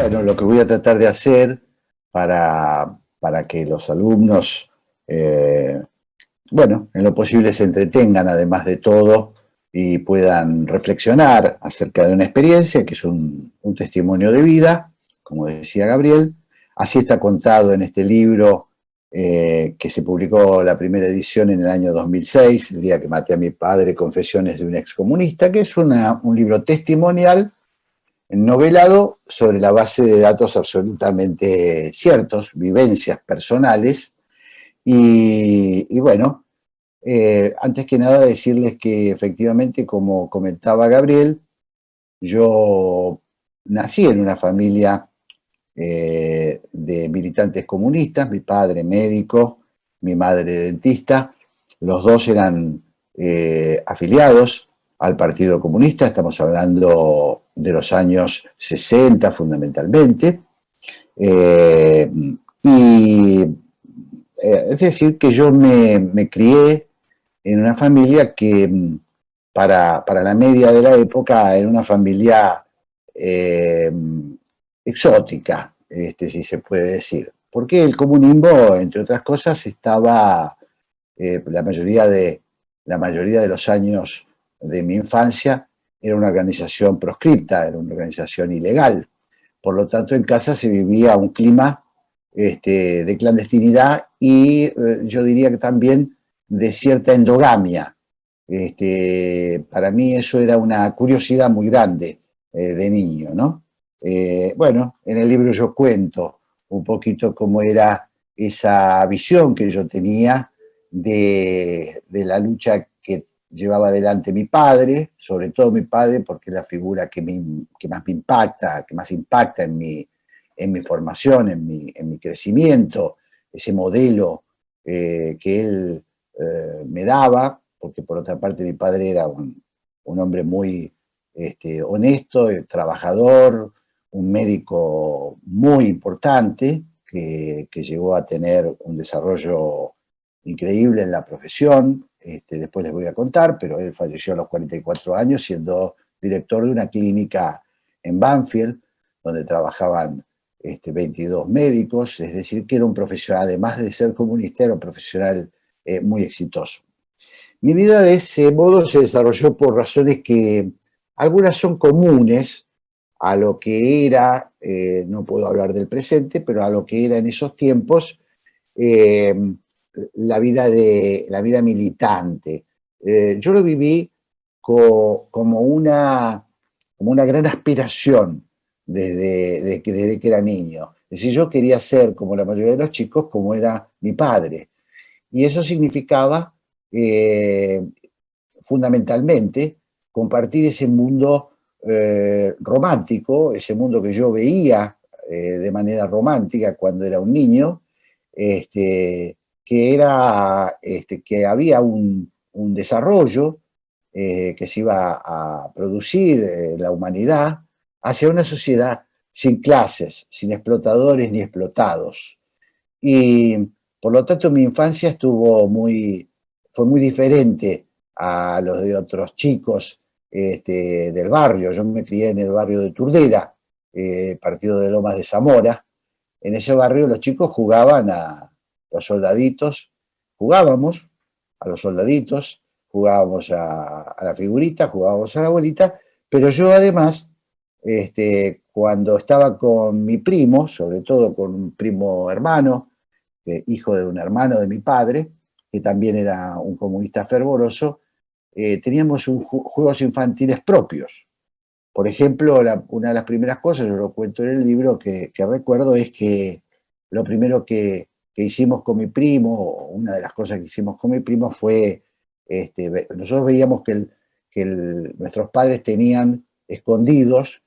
Bueno, lo que voy a tratar de hacer para que los alumnos, eh, bueno, en lo posible se entretengan además de todo y puedan reflexionar acerca de una experiencia que es un testimonio de vida, como decía Gabriel. Así está contado en este libro que se publicó la primera edición en el año 2006, el día que maté a mi padre, Confesiones de un excomunista, que es un libro testimonial novelado sobre la base de datos absolutamente ciertos, vivencias personales. Y bueno, antes que nada decirles que efectivamente, como comentaba Gabriel, yo nací en una familia de militantes comunistas, mi padre médico, mi madre dentista, los dos eran afiliados al Partido Comunista, estamos hablando de los años 60 fundamentalmente, eh, y es decir, que yo me crié en una familia que para la media de la época era una familia eh, exótica, si se puede decir. Porque el comunismo, entre otras cosas, estaba la mayoría de los años de mi infancia, era una organización proscripta, era una organización ilegal. Por lo tanto, en casa se vivía un clima de clandestinidad y yo diría que también de cierta endogamia. Para mí eso era una curiosidad muy grande de niño, ¿no? Bueno, en el libro yo cuento un poquito cómo era esa visión que yo tenía de la lucha que llevaba adelante mi padre, sobre todo mi padre, porque es la figura que más me impacta, que más impacta en mi formación, en mi crecimiento, ese modelo que él me daba, porque por otra parte mi padre era un hombre muy honesto, trabajador, un médico muy importante que llegó a tener un desarrollo increíble en la profesión. Después les voy a contar, pero él falleció a los 44 años siendo director de una clínica en Banfield, donde trabajaban 22 médicos, es decir, que era un profesional, además de ser comunista, era un profesional muy exitoso. Mi vida de ese modo se desarrolló por razones que algunas son comunes a lo que era, no puedo hablar del presente, pero a lo que era en esos tiempos eh, la vida militante. Yo lo viví como una gran aspiración desde que era niño. Es decir, yo quería ser, como la mayoría de los chicos, como era mi padre. Y eso significaba eh, fundamentalmente compartir ese mundo romántico, ese mundo que yo veía de manera romántica cuando era un niño, que era que había un desarrollo que se iba a producir la humanidad hacia una sociedad sin clases, sin explotadores ni explotados. Y por lo tanto mi infancia fue muy diferente a los de otros chicos del barrio. Yo me crié en el barrio de Turdera, partido de Lomas de Zamora. En ese barrio los chicos jugaban a los soldaditos, jugábamos a los soldaditos, jugábamos a la figurita, jugábamos a la bolita, pero yo además, cuando estaba con mi primo, sobre todo con un primo hermano, hijo de un hermano de mi padre, que también era un comunista fervoroso, teníamos juegos infantiles propios. Por ejemplo, una de las primeras cosas, yo lo cuento en el libro, que recuerdo es que lo primero que hicimos con mi primo, una de las cosas que hicimos con mi primo fue, nosotros veíamos nuestros padres tenían escondidos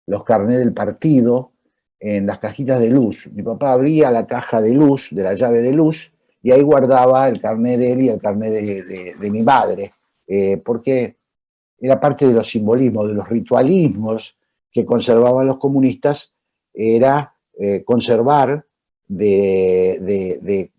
los carnés del partido en las cajitas de luz. Mi papá abría la caja de luz, de la llave de luz, y ahí guardaba el carnet de él y el carnet de mi madre, porque era parte de los simbolismos, de los ritualismos que conservaban los comunistas, era conservar de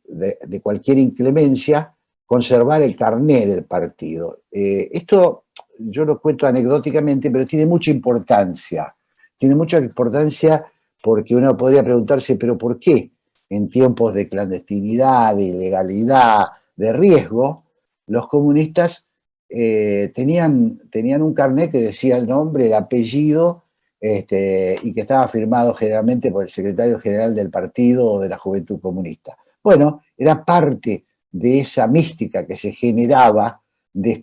cualquier inclemencia, conservar el carné del partido. Esto yo lo cuento anecdóticamente, pero tiene mucha importancia. Tiene mucha importancia porque uno podría preguntarse, ¿pero por qué en tiempos de clandestinidad, de ilegalidad, de riesgo, los comunistas tenían un carnet que decía el nombre, el apellido, y que estaba firmado generalmente por el secretario general del partido o de la Juventud Comunista? Bueno, era parte de esa mística que se generaba de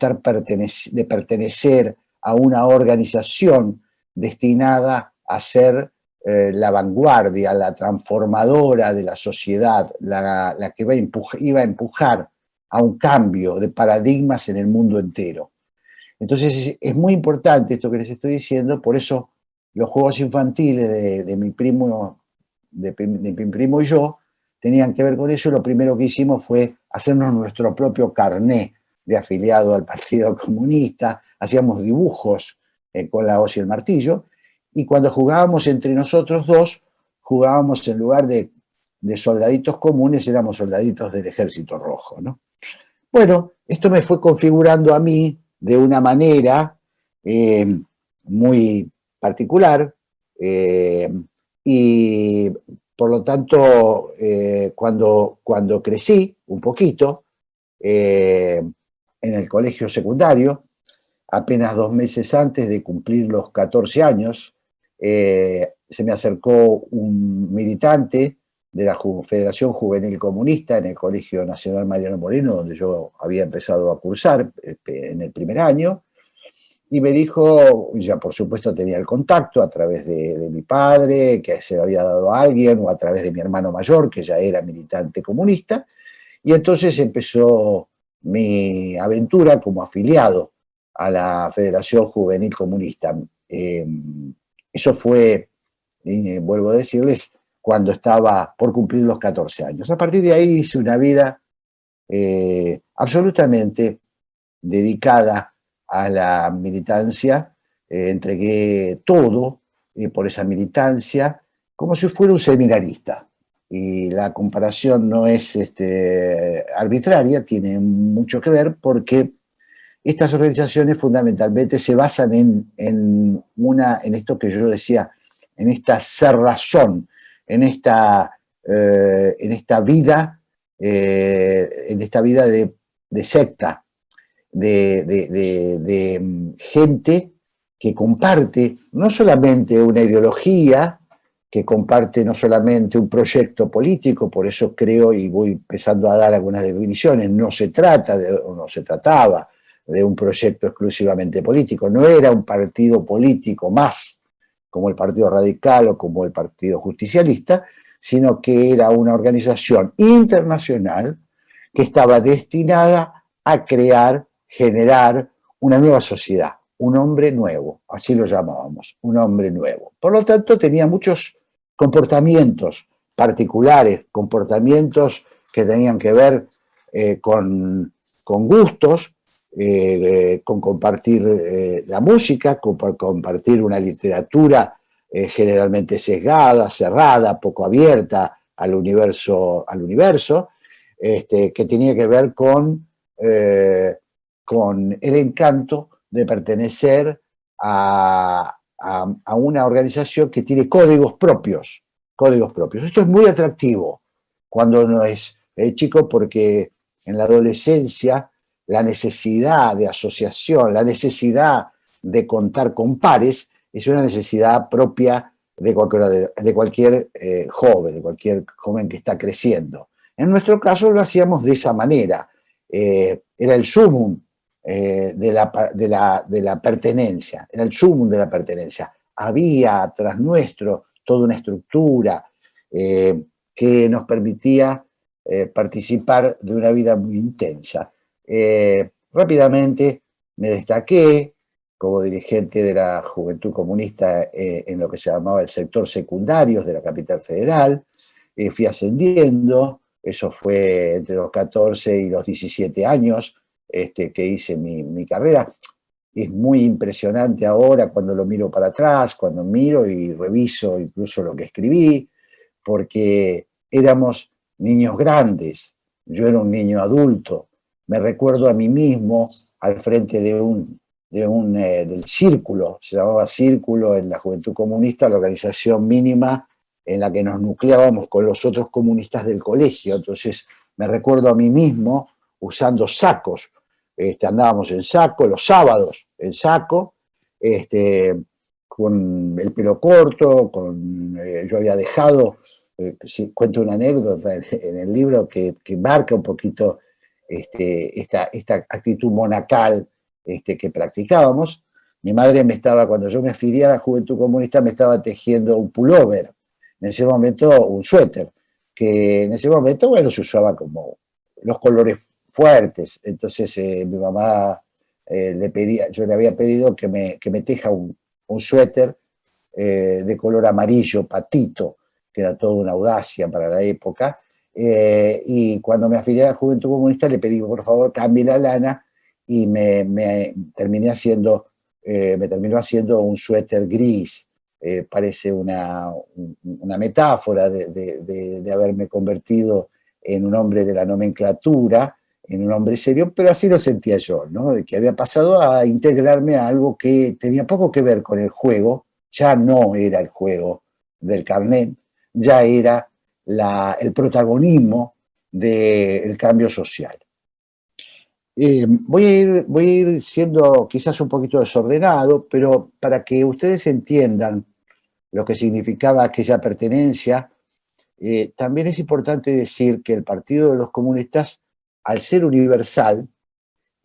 pertenecer a una organización destinada a ser la vanguardia, la transformadora de la sociedad, la que iba a empujar a un cambio de paradigmas en el mundo entero. Entonces es muy importante esto que les estoy diciendo, por eso los juegos infantiles de mi primo, de mi primo y yo tenían que ver con eso, y lo primero que hicimos fue hacernos nuestro propio carné de afiliado al Partido Comunista, hacíamos dibujos con la hoz y el martillo, y cuando jugábamos entre nosotros dos, jugábamos en lugar de soldaditos comunes, éramos soldaditos del Ejército Rojo, ¿no? Bueno, esto me fue configurando a mí de una manera muy particular, y por lo tanto, cuando crecí un poquito en el colegio secundario, apenas 2 meses antes de cumplir los 14 años, se me acercó un militante de la Federación Juvenil Comunista en el Colegio Nacional Mariano Moreno, donde yo había empezado a cursar en el primer año, y me dijo, ya por supuesto tenía el contacto a través de mi padre, que se lo había dado a alguien, o a través de mi hermano mayor, que ya era militante comunista, y entonces empezó mi aventura como afiliado a la Federación Juvenil Comunista. Eso fue, vuelvo a decirles, cuando estaba por cumplir los 14 años. A partir de ahí hice una vida absolutamente dedicada a la militancia, entregué todo por esa militancia, como si fuera un seminarista. Y la comparación no es arbitraria, tiene mucho que ver porque estas organizaciones fundamentalmente se basan en esto que yo decía, en esta cerrazón, en esta vida, de secta, de gente que comparte no solamente una ideología, que comparte no solamente un proyecto político, por eso creo y voy empezando a dar algunas definiciones, no se trataba de un proyecto exclusivamente político, no era un partido político más como el Partido Radical o como el Partido Justicialista, sino que era una organización internacional que estaba destinada a generar una nueva sociedad, un hombre nuevo, así lo llamábamos, un hombre nuevo. Por lo tanto, tenía muchos comportamientos particulares, comportamientos que tenían que ver con gustos, con compartir la música, con compartir una literatura generalmente sesgada, cerrada, poco abierta al universo, que tenía que ver con el encanto de pertenecer a una organización que tiene códigos propios. Esto es muy atractivo cuando uno es chico, porque en la adolescencia la necesidad de asociación, la necesidad de contar con pares, es una necesidad propia de cualquier joven, de cualquier joven que está creciendo. En nuestro caso lo hacíamos de esa manera. Era el sumum de la pertenencia, era el sumum de la pertenencia. Había tras nuestro toda una estructura que nos permitía participar de una vida muy intensa. Rápidamente me destaqué como dirigente de la Juventud Comunista en lo que se llamaba el sector secundarios de la capital federal. Fui ascendiendo, eso fue entre los 14 y los 17 años que hice mi carrera. Es muy impresionante ahora cuando lo miro para atrás, cuando miro y reviso incluso lo que escribí, porque éramos niños grandes, yo era un niño adulto, me recuerdo a mí mismo al frente del círculo, se llamaba Círculo en la Juventud Comunista, la organización mínima en la que nos nucleábamos con los otros comunistas del colegio. Entonces me recuerdo a mí mismo usando sacos. Andábamos en saco, los sábados en saco, con el pelo corto, yo había dejado, cuento una anécdota en el libro que marca un poquito esta actitud monacal que practicábamos. Mi madre cuando yo me afilié a la Juventud Comunista, me estaba tejiendo un pullover, en ese momento un suéter, que en ese momento, bueno, se usaba como los colores fuertes. Entonces mi mamá yo le había pedido que me teja un suéter de color amarillo, patito, que era toda una audacia para la época. Y cuando me afilié a la Juventud Comunista le pedí, por favor, cambie la lana, y terminó haciendo un suéter gris. Parece una metáfora de haberme convertido en un hombre de la nomenclatura, en un hombre serio, pero así lo sentía yo, ¿no? Que había pasado a integrarme a algo que tenía poco que ver con el juego. Ya no era el juego del carnet, ya era el protagonismo del cambio social. Voy a ir siendo quizás un poquito desordenado, pero para que ustedes entiendan lo que significaba aquella pertenencia, también es importante decir que el Partido de los Comunistas, al ser universal,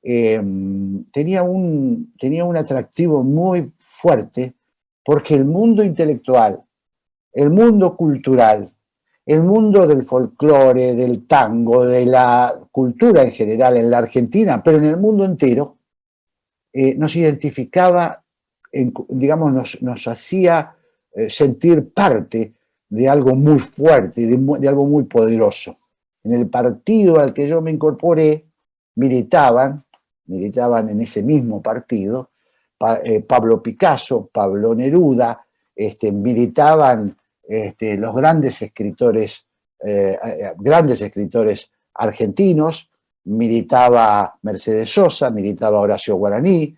tenía un atractivo muy fuerte, porque el mundo intelectual, el mundo cultural, el mundo del folclore, del tango, de la cultura en general en la Argentina, pero en el mundo entero, nos identificaba, digamos, nos hacía sentir parte de algo muy fuerte, de algo muy poderoso. En el partido al que yo me incorporé, militaban en ese mismo partido, Pablo Picasso, Pablo Neruda, militaban los grandes escritores argentinos, militaba Mercedes Sosa, militaba Horacio Guaraní.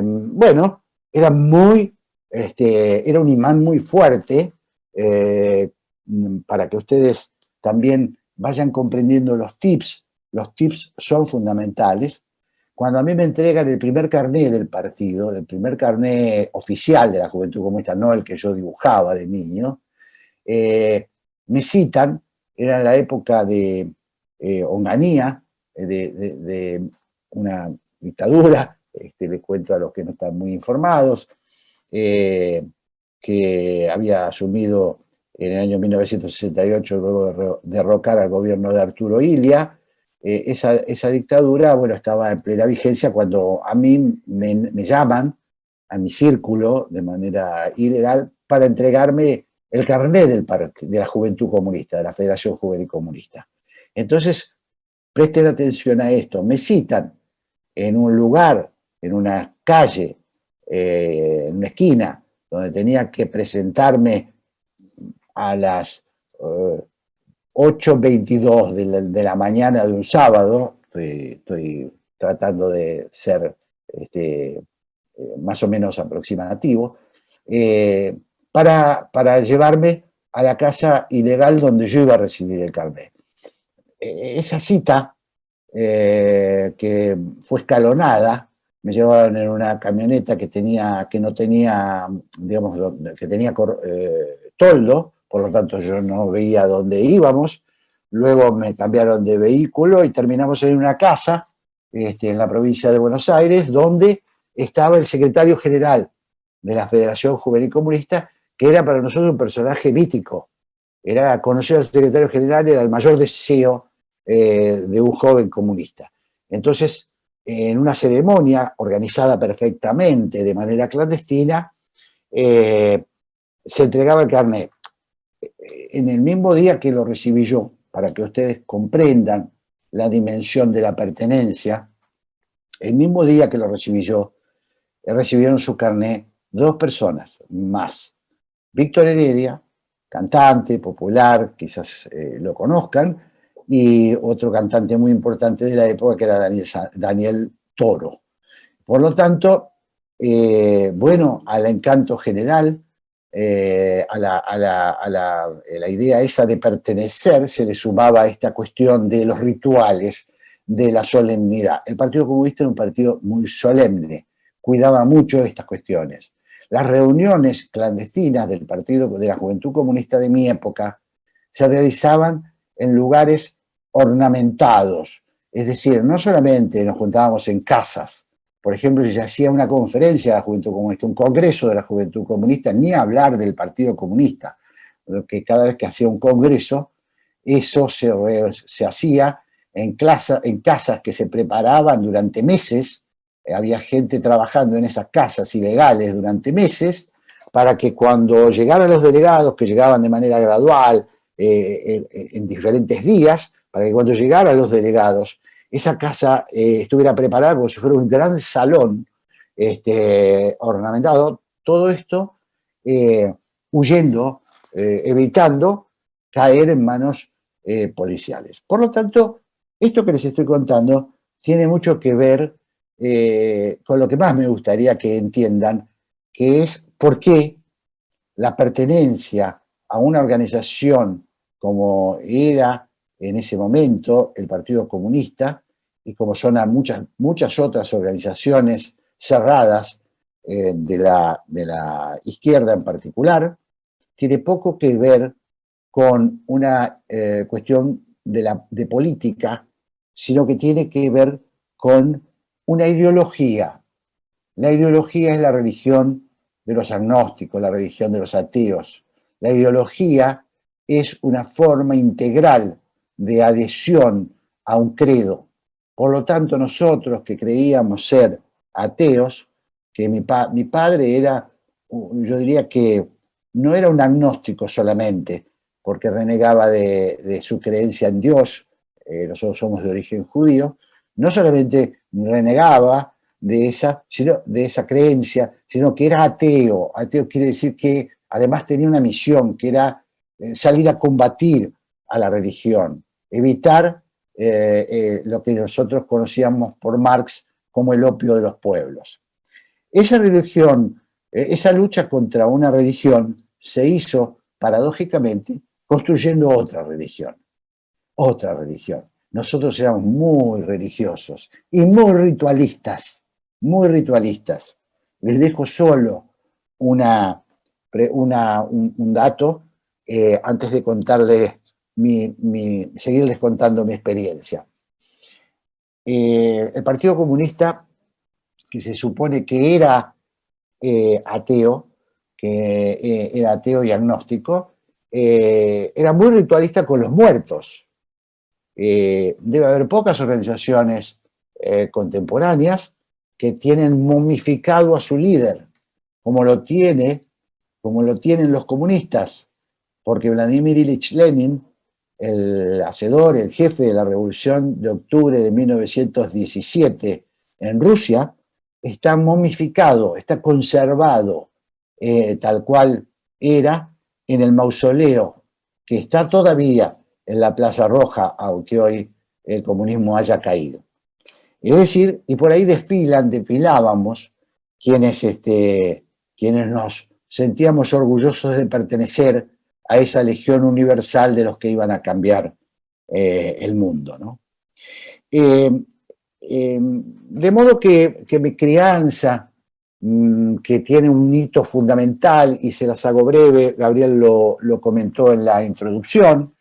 Bueno, era un imán muy fuerte, para que ustedes también vayan comprendiendo los tips. Los tips son fundamentales. Cuando a mí me entregan el primer carné del partido, el primer carné oficial de la Juventud Comunista, no el que yo dibujaba de niño, me citan, era en la época de Onganía, de una dictadura, les cuento a los que no están muy informados, que había asumido en el año 1968, luego de derrocar al gobierno de Arturo Illia. Esa dictadura, bueno, estaba en plena vigencia cuando a mí me llaman a mi círculo de manera ilegal para entregarme el carnet de la Juventud Comunista, de la Federación Juvenil Comunista. Entonces, presten atención a esto. Me citan en un lugar, en una calle, en una esquina, donde tenía que presentarme a las 8:22 de la mañana de un sábado. Estoy tratando de ser más o menos aproximativo, para llevarme a la casa ilegal donde yo iba a recibir el carnet. Esa cita, que fue escalonada, me llevaban en una camioneta que no tenía, digamos, que tenía toldo, por lo tanto yo no veía dónde íbamos. Luego me cambiaron de vehículo y terminamos en una casa en la provincia de Buenos Aires, donde estaba el secretario general de la Federación Juvenil Comunista, que era para nosotros un personaje mítico. Conocer al secretario general era el mayor deseo de un joven comunista. Entonces, en una ceremonia organizada perfectamente de manera clandestina, se entregaba el carnet. En el mismo día que lo recibí yo, para que ustedes comprendan la dimensión de la pertenencia, el mismo día que lo recibí yo, recibieron su carnet 2 personas más. Víctor Heredia, cantante popular, quizás lo conozcan, y otro cantante muy importante de la época, que era Daniel Toro. Por lo tanto, bueno, al encanto general, la idea esa de pertenecer se le sumaba esta cuestión de los rituales, de la solemnidad. El Partido Comunista era un partido muy solemne, cuidaba mucho de estas cuestiones. Las reuniones clandestinas del Partido de la Juventud Comunista de mi época se realizaban en lugares ornamentados, es decir, no solamente nos juntábamos en casas. Por ejemplo, si se hacía una conferencia de la Juventud Comunista, un congreso de la Juventud Comunista, ni hablar del Partido Comunista, que cada vez que hacía un congreso, eso se hacía en casas que se preparaban durante meses, había gente trabajando en esas casas ilegales durante meses, para que cuando llegaran los delegados, que llegaban de manera gradual, en diferentes días, para que cuando llegaran los delegados, esa casa estuviera preparada como si fuera un gran salón ornamentado, todo esto huyendo, evitando caer en manos policiales. Por lo tanto, esto que les estoy contando tiene mucho que ver con lo que más me gustaría que entiendan, que es por qué la pertenencia a una organización como era en ese momento el Partido Comunista y como son a muchas otras organizaciones cerradas de la izquierda en particular, tiene poco que ver con una cuestión de política, sino que tiene que ver con una ideología. La ideología es la religión de los agnósticos, la religión de los ateos. La ideología es una forma integral de adhesión a un credo. Por lo tanto, nosotros que creíamos ser ateos, que mi padre era, yo diría que no era un agnóstico solamente, porque renegaba de su creencia en Dios, nosotros somos de origen judío, no solamente renegaba de esa creencia, sino que era ateo. Ateo quiere decir que además tenía una misión, que era salir a combatir a la religión, evitar lo que nosotros conocíamos por Marx como el opio de los pueblos. Esa religión, esa lucha contra una religión se hizo paradójicamente construyendo otra religión, otra religión. Nosotros éramos muy religiosos y muy ritualistas, muy ritualistas. Les dejo solo un dato antes de contarles seguirles contando mi experiencia. El Partido Comunista, que se supone que era ateo, era ateo y agnóstico, era muy ritualista con los muertos. Debe haber pocas organizaciones contemporáneas que tienen momificado a su líder, como lo tienen los comunistas, porque Vladimir Ilich Lenin, el hacedor, el jefe de la Revolución de Octubre de 1917 en Rusia, está momificado, está conservado tal cual era en el mausoleo, que está todavía en la Plaza Roja, aunque hoy el comunismo haya caído. Es decir, y por ahí desfilábamos quienes nos sentíamos orgullosos de pertenecer a esa legión universal de los que iban a cambiar el mundo, ¿no? De modo que mi crianza, que tiene un hito fundamental, y se las hago breve, Gabriel lo comentó en la introducción,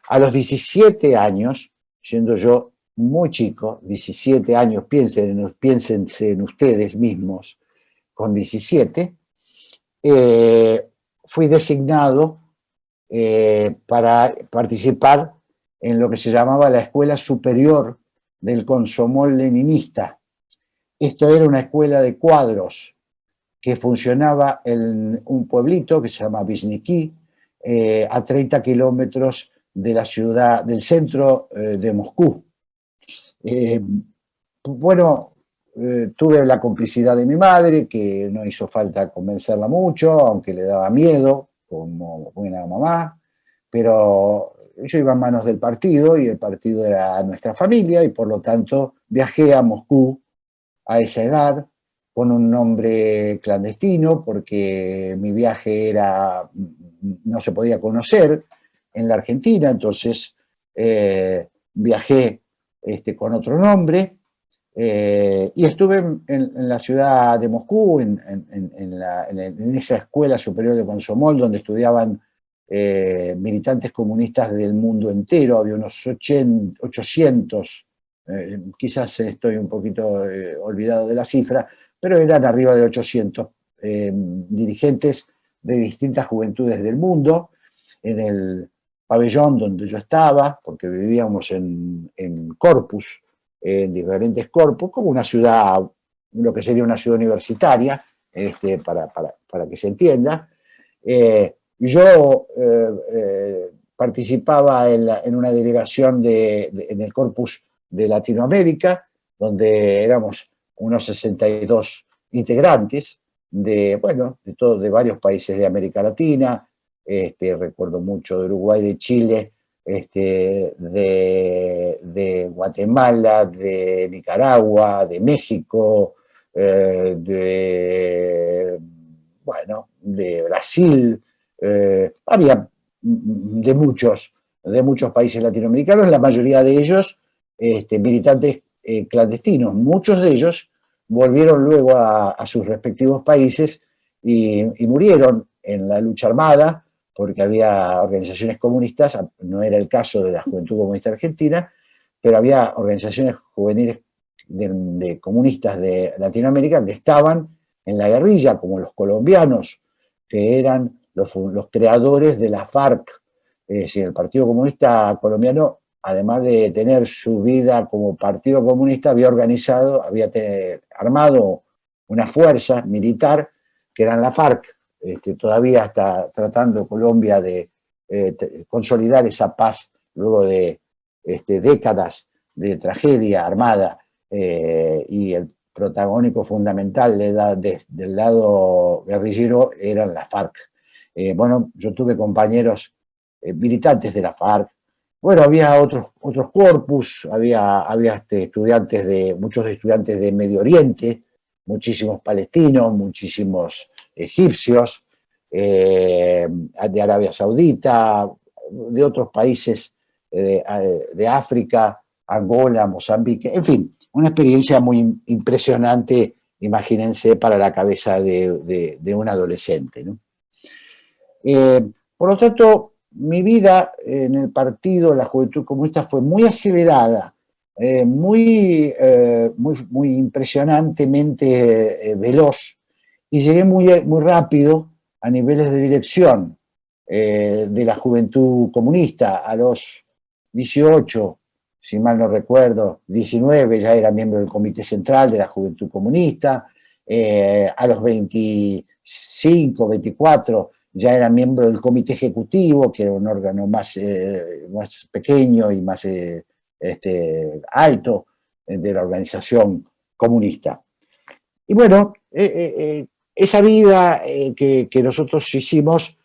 a los 17 años, siendo yo muy chico, 17 años, piénsense en ustedes mismos, con 17, fui designado para participar en lo que se llamaba la Escuela Superior del Komsomol Leninista. Esto era una escuela de cuadros que funcionaba en un pueblito que se llama Vishniki, a 30 kilómetros de la ciudad, del centro de Moscú. Tuve la complicidad de mi madre, que no hizo falta convencerla mucho, aunque le daba miedo, como buena mamá, pero yo iba en manos del partido y el partido era nuestra familia y por lo tanto viajé a Moscú a esa edad con un nombre clandestino, porque mi viaje no se podía conocer en la Argentina, entonces viajé con otro nombre, y estuve en la ciudad de Moscú, en esa escuela superior de Komsomol, donde estudiaban militantes comunistas del mundo entero. Había unos 800, quizás estoy un poquito olvidado de la cifra, pero eran arriba de 800 dirigentes de distintas juventudes del mundo, en el pabellón donde yo estaba, porque vivíamos en Corpus, en diferentes corpus, como una ciudad, lo que sería una ciudad universitaria, para que se entienda. Yo participaba en una delegación en el corpus de Latinoamérica, donde éramos unos 62 integrantes de varios países de América Latina. Recuerdo mucho de Uruguay, de Chile, de Guatemala, de Nicaragua, de México, de Brasil. Había de muchos países latinoamericanos, la mayoría de ellos militantes clandestinos. Muchos de ellos volvieron luego a sus respectivos países y murieron en la lucha armada, porque había organizaciones comunistas, no era el caso de la Juventud Comunista Argentina, pero había organizaciones juveniles de comunistas de Latinoamérica que estaban en la guerrilla, como los colombianos, que eran los creadores de la FARC. Es decir, el Partido Comunista Colombiano, además de tener su vida como partido comunista, había armado una fuerza militar que eran la FARC. Todavía está tratando Colombia de consolidar esa paz luego de décadas de tragedia armada, y el protagónico fundamental del lado guerrillero eran las FARC. Yo tuve compañeros militantes de la FARC. Bueno, había otros corpus, había muchos estudiantes de Medio Oriente, muchísimos palestinos, muchísimos egipcios, de Arabia Saudita, de otros países de África, Angola, Mozambique, en fin, una experiencia muy impresionante, imagínense, para la cabeza de un adolescente, ¿no? Por lo tanto, mi vida en el partido, la Juventud Comunista, fue muy acelerada, muy impresionantemente veloz, y llegué muy rápido a niveles de dirección de la Juventud Comunista. A los 18, si mal no recuerdo, 19, ya era miembro del Comité Central de la Juventud Comunista. A los 25, 24, ya era miembro del Comité Ejecutivo, que era un órgano más pequeño y más alto de la organización comunista. Y bueno, esa vida que nosotros hicimos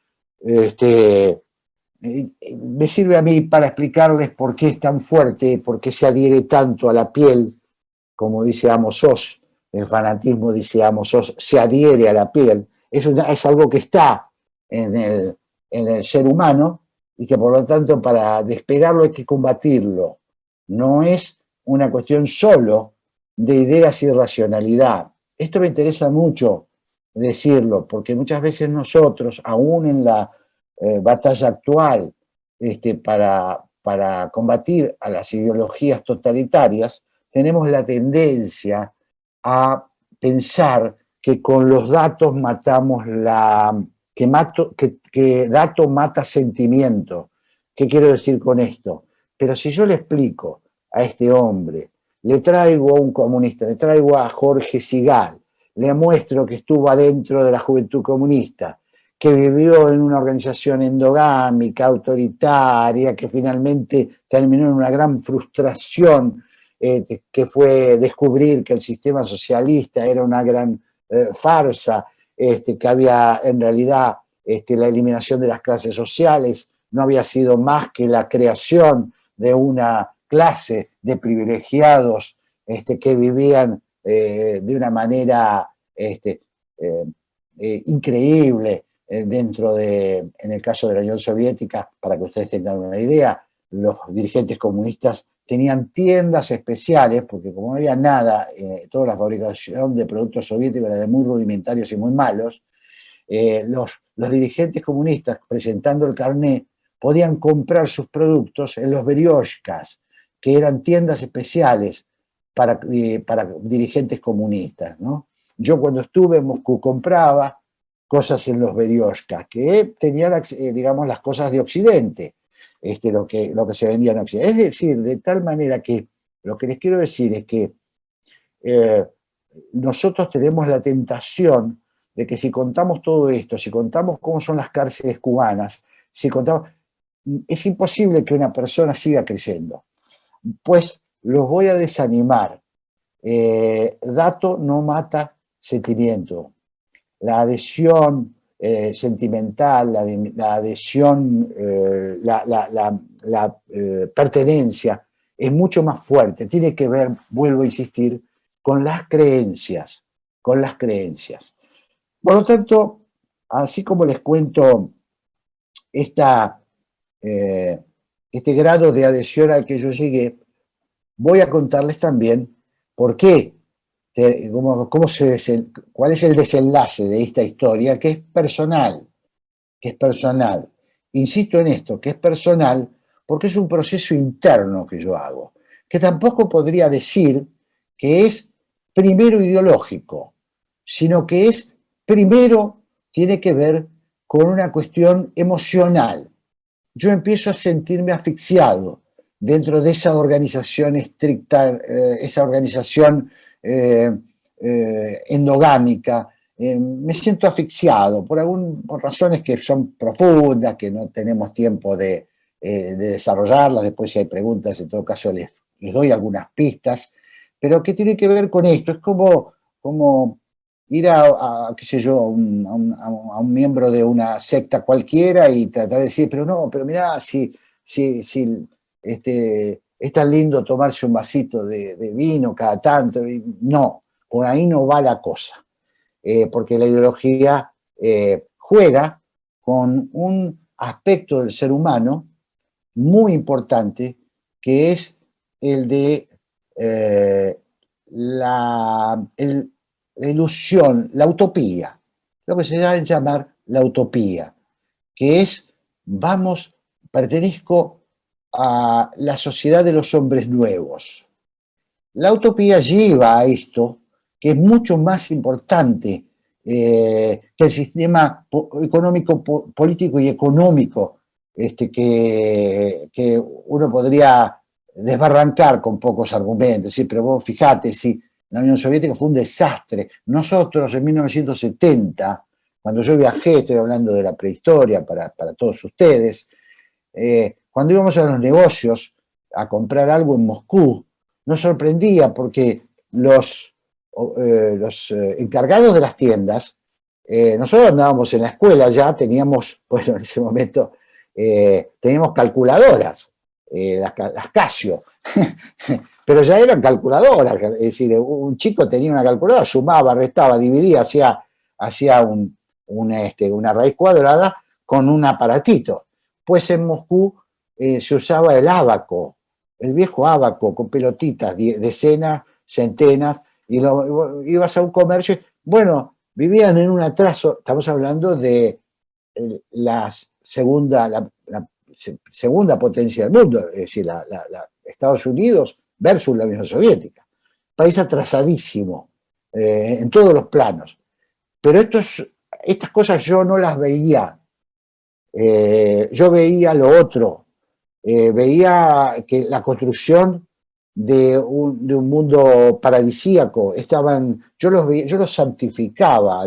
me sirve a mí para explicarles por qué es tan fuerte, por qué se adhiere tanto a la piel, como dice Amos Oz. El fanatismo, dice Amos Oz, se adhiere a la piel. Es algo que está en el ser humano, y que por lo tanto para despegarlo hay que combatirlo. No es una cuestión solo de ideas y racionalidad. Esto me interesa mucho decirlo, porque muchas veces nosotros, aún en la batalla actual, para combatir a las ideologías totalitarias, tenemos la tendencia a pensar que con los datos matamos que dato mata sentimiento. ¿Qué quiero decir con esto? Pero si yo le explico a este hombre, le traigo a un comunista, le traigo a Jorge Sigal, le muestro que estuvo adentro de la Juventud Comunista, que vivió en una organización endogámica, autoritaria, que finalmente terminó en una gran frustración, que fue descubrir que el sistema socialista era una gran farsa, que había en realidad la eliminación de las clases sociales, no había sido más que la creación de una clase de privilegiados que vivían de una manera eh, increíble en el caso de la Unión Soviética, para que ustedes tengan una idea, los dirigentes comunistas tenían tiendas especiales, porque como no había nada, toda la fabricación de productos soviéticos era de muy rudimentarios y muy malos, los dirigentes comunistas, presentando el carné, podían comprar sus productos en los berioshkas, que eran tiendas especiales para dirigentes comunistas, ¿no? Yo cuando estuve en Moscú compraba cosas en los berioshkas, que tenían, digamos, las cosas de Occidente, lo que se vendía en Occidente. Es decir, de tal manera que lo que les quiero decir es que nosotros tenemos la tentación de que si contamos todo esto, si contamos cómo son las cárceles cubanas, si contamos, es imposible que una persona siga creyendo. Pues los voy a desanimar. Dato no mata sentimiento. La adhesión sentimental, la adhesión, la pertenencia es mucho más fuerte. Tiene que ver, vuelvo a insistir, con las creencias, con las creencias. Por lo tanto, así como les cuento este grado de adhesión al que yo llegué, voy a contarles también por qué, cuál es el desenlace de esta historia, que es personal, que es personal. Insisto en esto, que es personal, porque es un proceso interno que yo hago, que tampoco podría decir que es primero ideológico, sino que es primero, tiene que ver con una cuestión emocional. Yo empiezo a sentirme asfixiado dentro de esa organización estricta, esa organización endogámica. Me siento asfixiado por razones que son profundas, que no tenemos tiempo de desarrollarlas. Después, si hay preguntas, en todo caso les doy algunas pistas, pero que tiene que ver con esto. Es como ir qué sé yo, a un miembro de una secta cualquiera y tratar de decir, pero no, pero mirá, si es tan lindo tomarse un vasito de vino cada tanto. No, por ahí no va la cosa, porque la ideología juega con un aspecto del ser humano muy importante, que es el de la ilusión, la utopía, lo que se da en llamar la utopía, que es, pertenezco a la sociedad de los hombres nuevos. La utopía lleva a esto, que es mucho más importante que el sistema económico, político y económico que uno podría desbarrancar con pocos argumentos. ¿Sí? Pero vos fijate, si la Unión Soviética fue un desastre. Nosotros en 1970, cuando yo viajé, estoy hablando de la prehistoria para todos ustedes, cuando íbamos a los negocios a comprar algo en Moscú, nos sorprendía porque los encargados de las tiendas, nosotros andábamos en la escuela ya, teníamos, bueno, en ese momento, teníamos calculadoras, las Casio, pero ya eran calculadoras, es decir, un chico tenía una calculadora, sumaba, restaba, dividía, hacía una raíz cuadrada con un aparatito. Pues en Moscú se usaba el ábaco, el viejo ábaco, con pelotitas, decenas, centenas, y ibas a un comercio, bueno, vivían en un atraso, estamos hablando de la segunda potencia del mundo, es decir, Estados Unidos versus la Unión Soviética. País atrasadísimo en todos los planos. Pero estas cosas yo no las veía. Yo veía lo otro. Veía que la construcción de un mundo paradisíaco, yo los santificaba a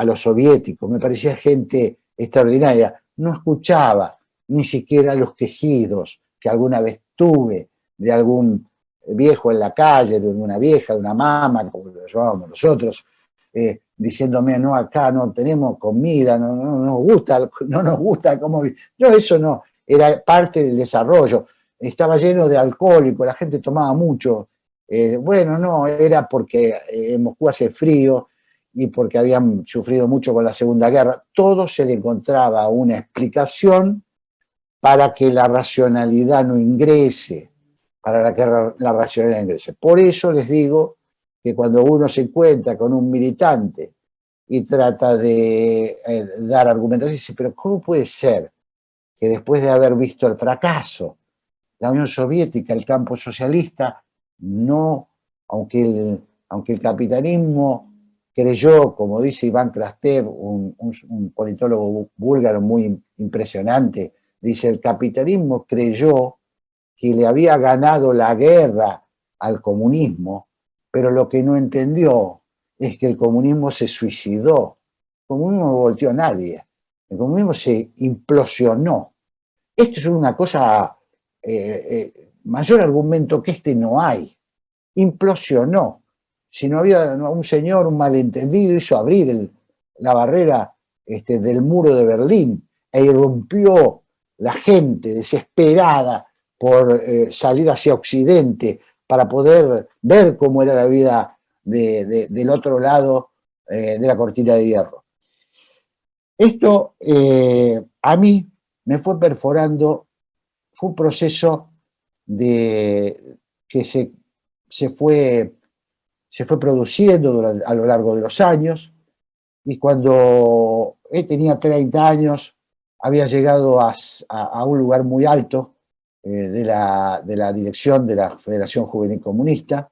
los soviéticos, me parecía gente extraordinaria. No escuchaba ni siquiera los quejidos que alguna vez tuve de algún viejo en la calle, de una vieja, de una mama, como lo llamábamos nosotros, diciéndome, no, acá no tenemos comida, no nos gusta cómo vivir. No, eso no, era parte del desarrollo. Estaba lleno de alcohólicos, la gente tomaba mucho. Bueno, no, era porque en Moscú hace frío y porque habían sufrido mucho con la Segunda Guerra. Todo se le encontraba una explicación para que la racionalidad no ingrese, para que la racionalidad ingrese. Por eso les digo que cuando uno se encuentra con un militante y trata de dar argumentación, dice, pero ¿cómo puede ser que después de haber visto el fracaso, la Unión Soviética, el campo socialista, no, aunque el capitalismo creyó, como dice Iván Krastev, un politólogo búlgaro muy impresionante, dice, el capitalismo creyó que le había ganado la guerra al comunismo, pero lo que no entendió es que el comunismo se suicidó. El comunismo no volteó a nadie, el comunismo se implosionó. Esto es una cosa, mayor argumento que este no hay. Implosionó. Si no había un señor, un malentendido, hizo abrir la barrera del muro de Berlín e irrumpió la gente desesperada por salir hacia Occidente para poder ver cómo era la vida del otro lado de la cortina de hierro. Esto a mí me fue perforando, fue un proceso que se fue produciendo a lo largo de los años, y cuando tenía 30 años había llegado a un lugar muy alto de la dirección de la Federación Juvenil Comunista.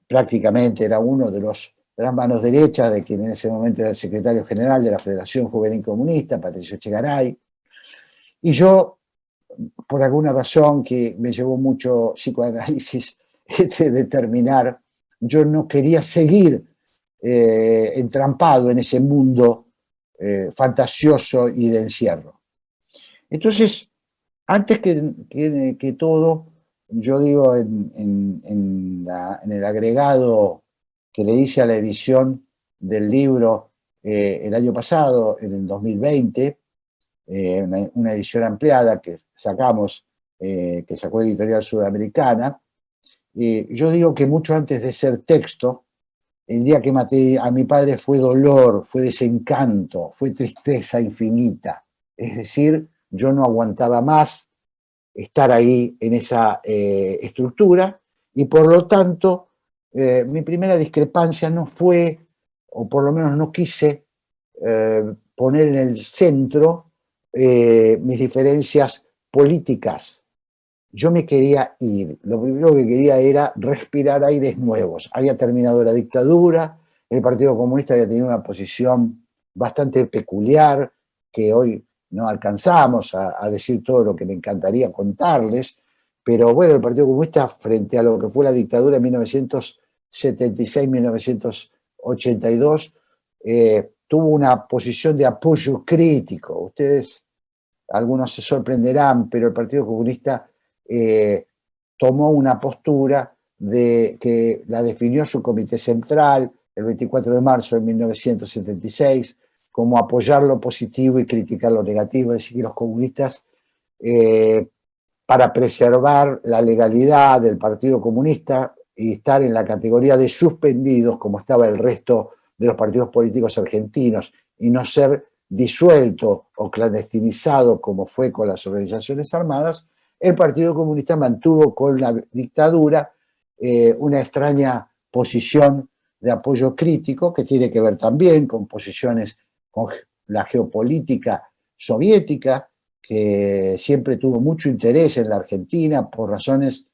Prácticamente era uno de las manos derechas de quien en ese momento era el secretario general de la Federación Juvenil Comunista, Patricio Echegaray. Y yo, por alguna razón que me llevó mucho psicoanálisis determinar, yo no quería seguir entrampado en ese mundo fantasioso y de encierro. Entonces, antes que todo, yo digo en el agregado que le hice a la edición del libro el año pasado, en el 2020, una edición ampliada que sacamos, que sacó Editorial Sudamericana, yo digo que mucho antes de ser texto, el día que maté a mi padre fue dolor, fue desencanto, fue tristeza infinita. Es decir, yo no aguantaba más estar ahí en esa estructura, y por lo tanto mi primera discrepancia no fue, o por lo menos no quise poner en el centro mis diferencias políticas. Yo me quería ir, lo primero que quería era respirar aires nuevos. Había terminado la dictadura, el Partido Comunista había tenido una posición bastante peculiar, que hoy no alcanzamos a decir todo lo que me encantaría contarles, pero bueno, el Partido Comunista, frente a lo que fue la dictadura en 1976-1982, tuvo una posición de apoyo crítico. Ustedes, algunos se sorprenderán, pero el Partido Comunista tomó una postura que la definió su comité central el 24 de marzo de 1976, como apoyar lo positivo y criticar lo negativo. Es decir, que los comunistas, para preservar la legalidad del Partido Comunista y estar en la categoría de suspendidos, como estaba el resto de los partidos políticos argentinos, y no ser disuelto o clandestinizado como fue con las organizaciones armadas, el Partido Comunista mantuvo con la dictadura una extraña posición de apoyo crítico, que tiene que ver también con posiciones con la geopolítica soviética, que siempre tuvo mucho interés en la Argentina por razones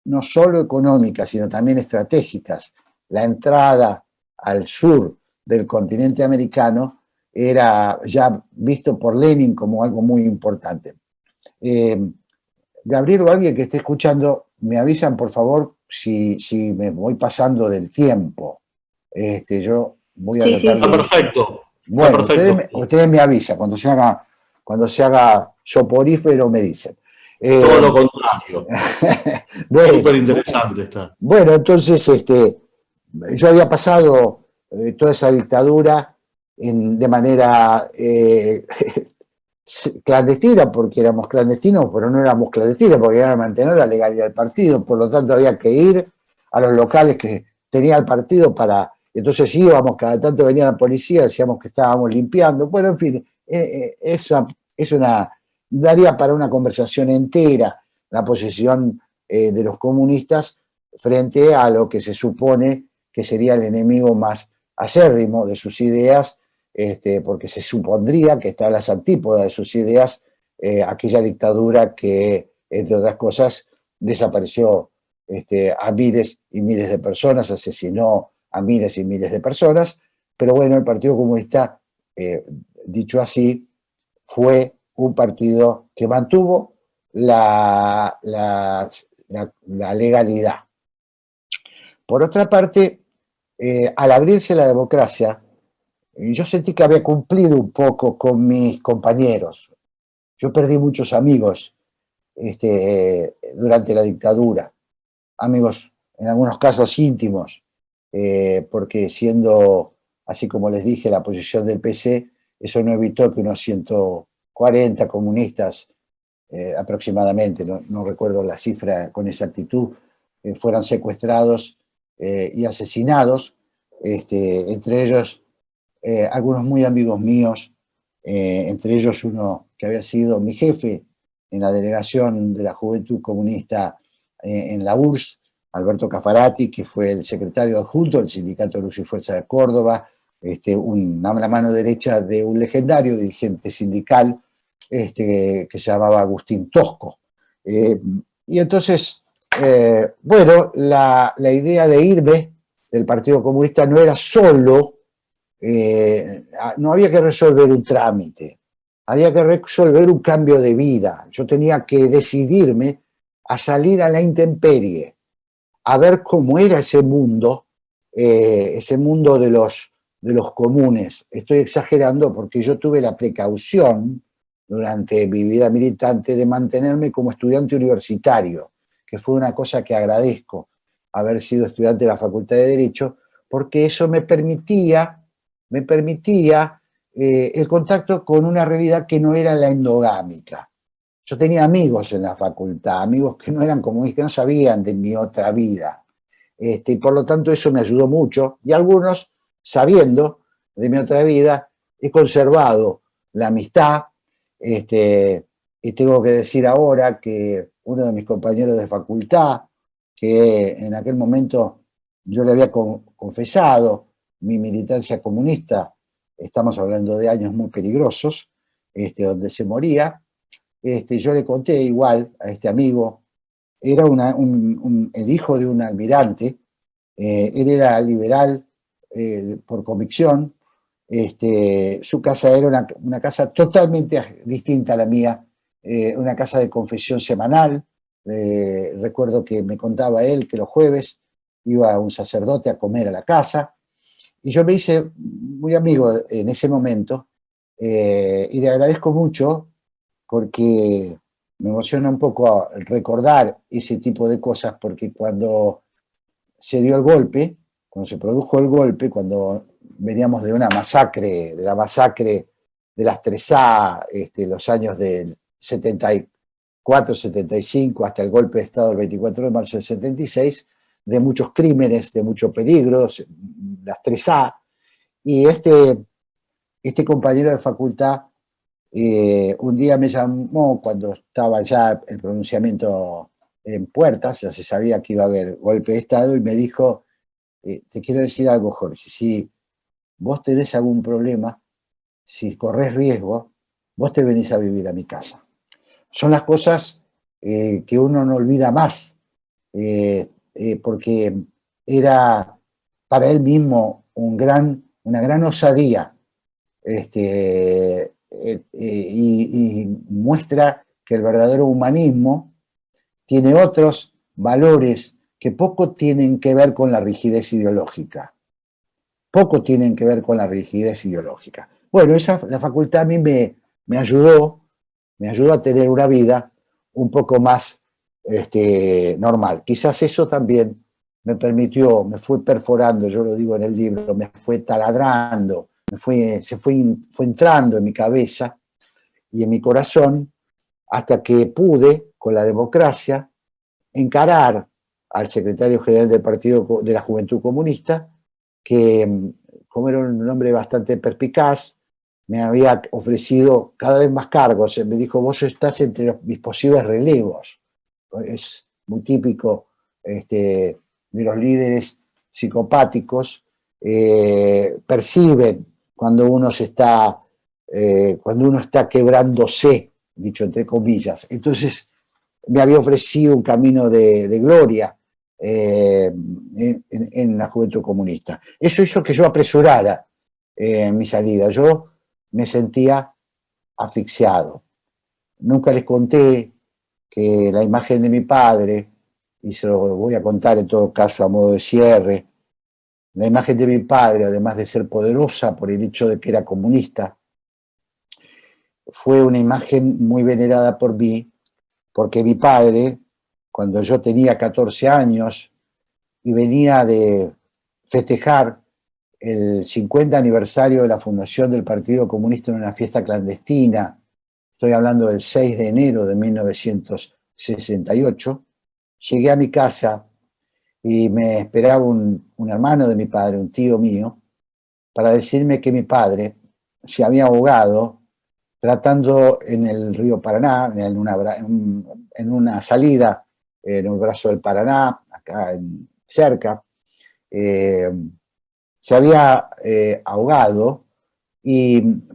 no solo económicas, sino también estratégicas. La entrada al sur del continente americano era ya visto por Lenin como algo muy importante. Gabriel o alguien que esté escuchando, me avisan por favor si me voy pasando del tiempo. Yo voy a Sí, tratar sí, de... sí. Perfecto. Bueno, Está perfecto. ustedes me avisan, cuando se haga soporífero me dicen. Todo lo contrario. Bueno, Súper interesante está. bueno, entonces yo había pasado toda esa dictadura de manera clandestina, porque éramos clandestinos, pero no éramos clandestinos, porque iban a mantener la legalidad del partido. Por lo tanto, había que ir a los locales que tenía el partido para entonces íbamos, cada tanto venía la policía, decíamos que estábamos limpiando, bueno, en fin, daría para una conversación entera la posición de los comunistas frente a lo que se supone que sería el enemigo más acérrimo de sus ideas, porque se supondría que está a las antípodas de sus ideas aquella dictadura que, entre otras cosas, desapareció a miles y miles de personas, asesinó a miles y miles de personas, pero bueno, el Partido Comunista, dicho así, fue un partido que mantuvo la legalidad. Por otra parte, al abrirse la democracia, yo sentí que había cumplido un poco con mis compañeros. Yo perdí muchos amigos durante la dictadura, amigos en algunos casos íntimos, porque siendo, así como les dije, la posición del PC, eso no evitó que unos 140 comunistas aproximadamente, no recuerdo la cifra con exactitud, fueran secuestrados y asesinados, entre ellos algunos muy amigos míos, entre ellos uno que había sido mi jefe en la delegación de la Juventud Comunista en la URSS, Alberto Cafarati, que fue el secretario adjunto del Sindicato de Luz y Fuerza de Córdoba, la mano derecha de un legendario dirigente sindical que se llamaba Agustín Tosco. Y entonces, bueno, la idea de irme del Partido Comunista no era solo, no había que resolver un trámite, había que resolver un cambio de vida. Yo tenía que decidirme a salir a la intemperie, a ver cómo era ese mundo de los comunes. Estoy exagerando porque yo tuve la precaución durante mi vida militante de mantenerme como estudiante universitario, que fue una cosa que agradezco, haber sido estudiante de la Facultad de Derecho, porque eso me permitía el contacto con una realidad que no era la endogámica. Yo tenía amigos en la facultad, amigos que no eran comunistas, que no sabían de mi otra vida. Y por lo tanto eso me ayudó mucho. Y algunos, sabiendo de mi otra vida, he conservado la amistad. Y tengo que decir ahora que uno de mis compañeros de facultad, que en aquel momento yo le había confesado mi militancia comunista, estamos hablando de años muy peligrosos, donde se moría, yo le conté igual a este amigo, era el hijo de un almirante, él era liberal por convicción, su casa era una casa totalmente distinta a la mía, una casa de confesión semanal. Recuerdo que me contaba él que los jueves iba un sacerdote a comer a la casa, y yo me hice muy amigo en ese momento, y le agradezco mucho porque me emociona un poco recordar ese tipo de cosas, porque cuando se dio el golpe, cuando se produjo el golpe, cuando veníamos de una masacre, de la masacre de las 3A, los años del 74, 75, hasta el golpe de Estado del 24 de marzo del 76, de muchos crímenes, de muchos peligros, las 3A, y este compañero de facultad un día me llamó cuando estaba ya el pronunciamiento en puertas, ya se sabía que iba a haber golpe de Estado, y me dijo, te quiero decir algo, Jorge, si vos tenés algún problema, si corres riesgo, vos te venís a vivir a mi casa. Son las cosas que uno no olvida más, porque era para él mismo una gran osadía, y muestra que el verdadero humanismo tiene otros valores que poco tienen que ver con la rigidez ideológica. Poco tienen que ver con la rigidez ideológica. Bueno, la facultad a mí me ayudó a tener una vida un poco más normal. Quizás eso también me permitió, me fue perforando, yo lo digo en el libro, me fue taladrando, fue entrando en mi cabeza y en mi corazón, hasta que pude, con la democracia, encarar al secretario general del Partido de la Juventud Comunista que, como era un hombre bastante perspicaz, me había ofrecido cada vez más cargos. Me dijo, vos estás entre mis posibles relevos. Es muy típico de los líderes psicopáticos, perciben cuando uno está quebrándose, dicho entre comillas. Entonces me había ofrecido un camino de gloria en la Juventud Comunista. Eso hizo que yo apresurara mi salida. Yo me sentía asfixiado. Nunca les conté que la imagen de mi padre, y se lo voy a contar en todo caso a modo de cierre, la imagen de mi padre, además de ser poderosa por el hecho de que era comunista, fue una imagen muy venerada por mí, porque mi padre, cuando yo tenía 14 años y venía de festejar el 50 aniversario de la fundación del Partido Comunista en una fiesta clandestina, estoy hablando del 6 de enero de 1968, llegué a mi casa y me esperaba un hermano de mi padre, un tío mío, para decirme que mi padre se había ahogado tratando en el río Paraná, en una salida en el brazo del Paraná, acá cerca, se había ahogado,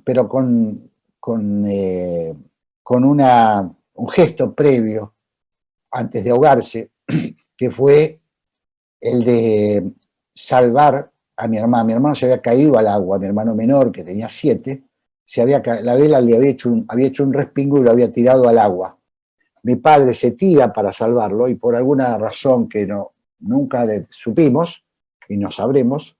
pero con un gesto previo antes de ahogarse, que fue el de salvar a mi hermano. Mi hermano se había caído al agua, mi hermano menor, que tenía 7, la vela le había hecho un respingo y lo había tirado al agua. Mi padre se tira para salvarlo y por alguna razón que nunca supimos y no sabremos,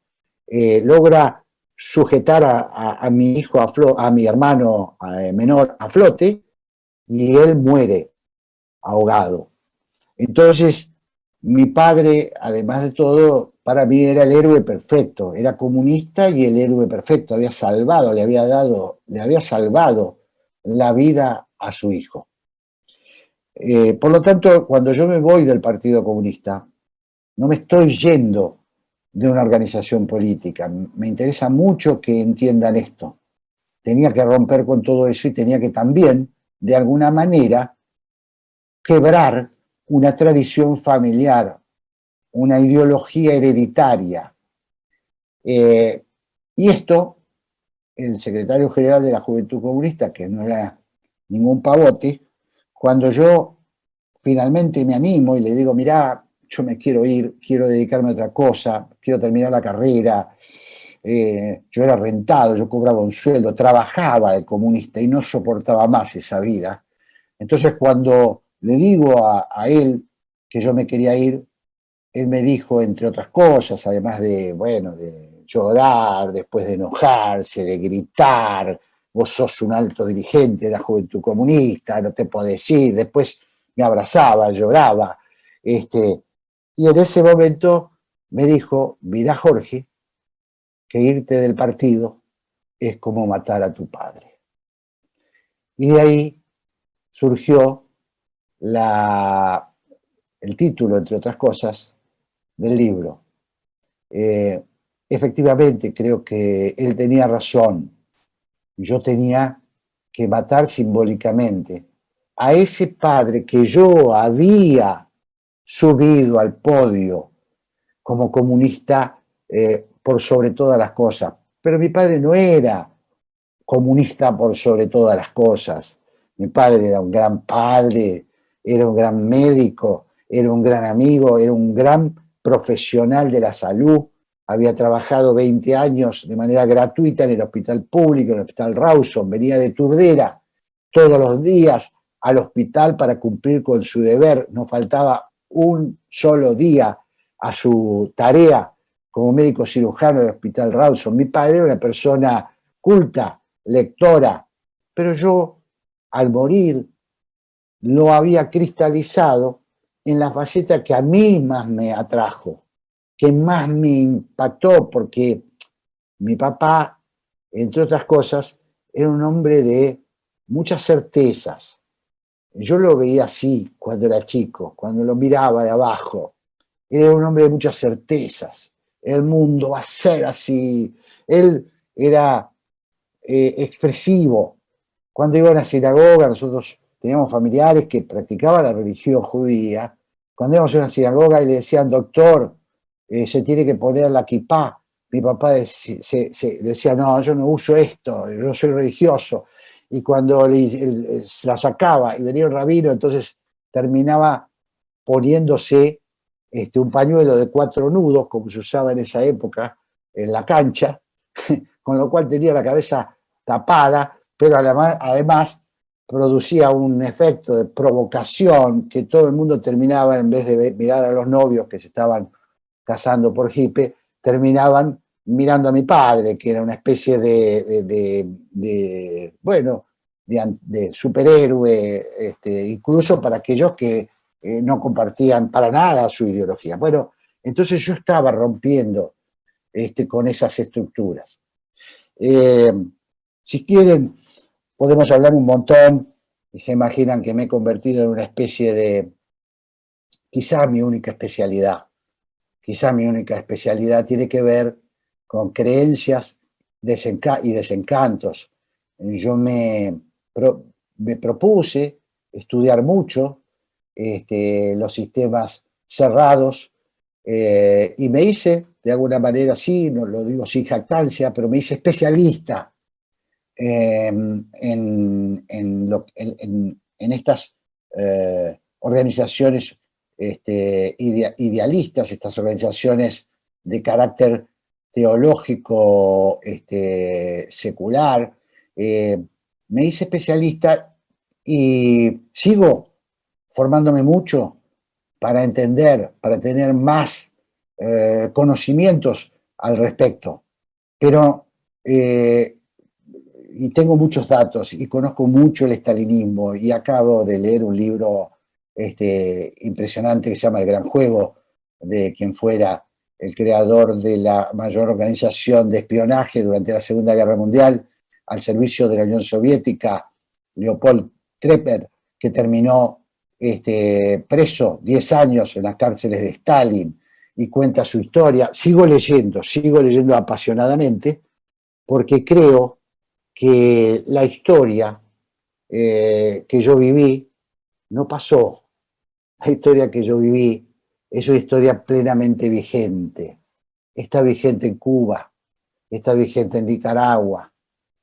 logra sujetar a mi hijo, a mi hermano menor a flote, y él muere ahogado. Entonces, mi padre, además de todo, para mí era el héroe perfecto, era comunista y el héroe perfecto, le había salvado la vida a su hijo. Por lo tanto, cuando yo me voy del Partido Comunista, no me estoy yendo de una organización política. Me interesa mucho que entiendan esto. Tenía que romper con todo eso y tenía que también, de alguna manera, quebrar una tradición familiar, una ideología hereditaria. Y esto, el secretario general de la Juventud Comunista, que no era ningún pavote, cuando yo finalmente me animo y le digo, mirá, yo me quiero ir, quiero dedicarme a otra cosa, quiero terminar la carrera, yo era rentado, yo cobraba un sueldo, trabajaba de comunista y no soportaba más esa vida. Entonces cuando le digo a él que yo me quería ir, él me dijo, entre otras cosas, además de, bueno, de llorar, después de enojarse, de gritar, vos sos un alto dirigente de la Juventud Comunista, no te puedo decir, después me abrazaba, lloraba, y en ese momento me dijo, mirá Jorge, que irte del partido es como matar a tu padre. Y de ahí surgió el título, entre otras cosas, del libro. Efectivamente, creo que él tenía razón. Yo tenía que matar simbólicamente a ese padre que yo había subido al podio como comunista por sobre todas las cosas. Pero mi padre no era comunista por sobre todas las cosas. Mi padre era un gran padre, era un gran médico, era un gran amigo, era un gran profesional de la salud. Había trabajado 20 años de manera gratuita en el hospital público, en el hospital Rawson. Venía de Turdera todos los días al hospital para cumplir con su deber. No faltaba un solo día a su tarea como médico cirujano del hospital Rawson. Mi padre era una persona culta, lectora, pero yo, al morir, lo había cristalizado en la faceta que a mí más me atrajo, que más me impactó, porque mi papá, entre otras cosas, era un hombre de muchas certezas. Yo lo veía así cuando era chico, cuando lo miraba de abajo. Era un hombre de muchas certezas, el mundo va a ser así. Él era expresivo. Cuando iba a una sinagoga, nosotros teníamos familiares que practicaban la religión judía. Cuando íbamos a una sinagoga y le decían, doctor, se tiene que poner la kipá, mi papá decía, no, yo no uso esto, yo soy religioso. Y cuando la sacaba y venía el rabino, entonces terminaba poniéndose un pañuelo de 4 nudos, como se usaba en esa época, en la cancha, con lo cual tenía la cabeza tapada, pero además producía un efecto de provocación que todo el mundo terminaba, en vez de mirar a los novios que se estaban casando por hippie, terminaban mirando a mi padre, que era una especie de superhéroe, incluso para aquellos que no compartían para nada su ideología. Bueno, entonces yo estaba rompiendo con esas estructuras. Si quieren, podemos hablar un montón y se imaginan que me he convertido en una especie de, quizá mi única especialidad tiene que ver con creencias y desencantos. Yo me propuse estudiar mucho los sistemas cerrados y me hice, de alguna manera, sí, no lo digo sin jactancia, pero me hice especialista en estas organizaciones idealistas, estas organizaciones de carácter teológico secular. Me hice especialista y sigo formándome mucho para entender, para tener más conocimientos al respecto. Pero y tengo muchos datos y conozco mucho el estalinismo y acabo de leer un libro impresionante que se llama El Gran Juego, de quien fuera el creador de la mayor organización de espionaje durante la Segunda Guerra Mundial al servicio de la Unión Soviética, Leopold Trepper, que terminó preso 10 años en las cárceles de Stalin y cuenta su historia. Sigo leyendo apasionadamente porque creo que la historia que yo viví no pasó. La historia que yo viví es una historia plenamente vigente. Está vigente en Cuba, está vigente en Nicaragua,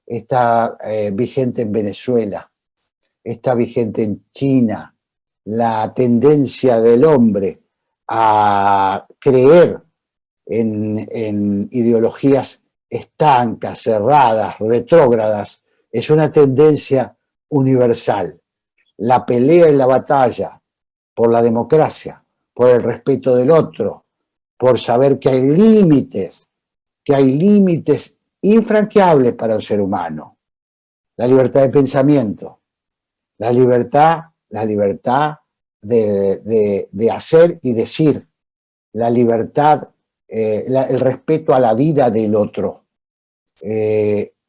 está vigente en Venezuela, está vigente en China. La tendencia del hombre a creer en ideologías estancas, cerradas, retrógradas, es una tendencia universal. La pelea y la batalla por la democracia, por el respeto del otro, por saber que hay límites infranqueables para el ser humano. La libertad de pensamiento, la libertad de hacer y decir, la libertad, el respeto a la vida del otro.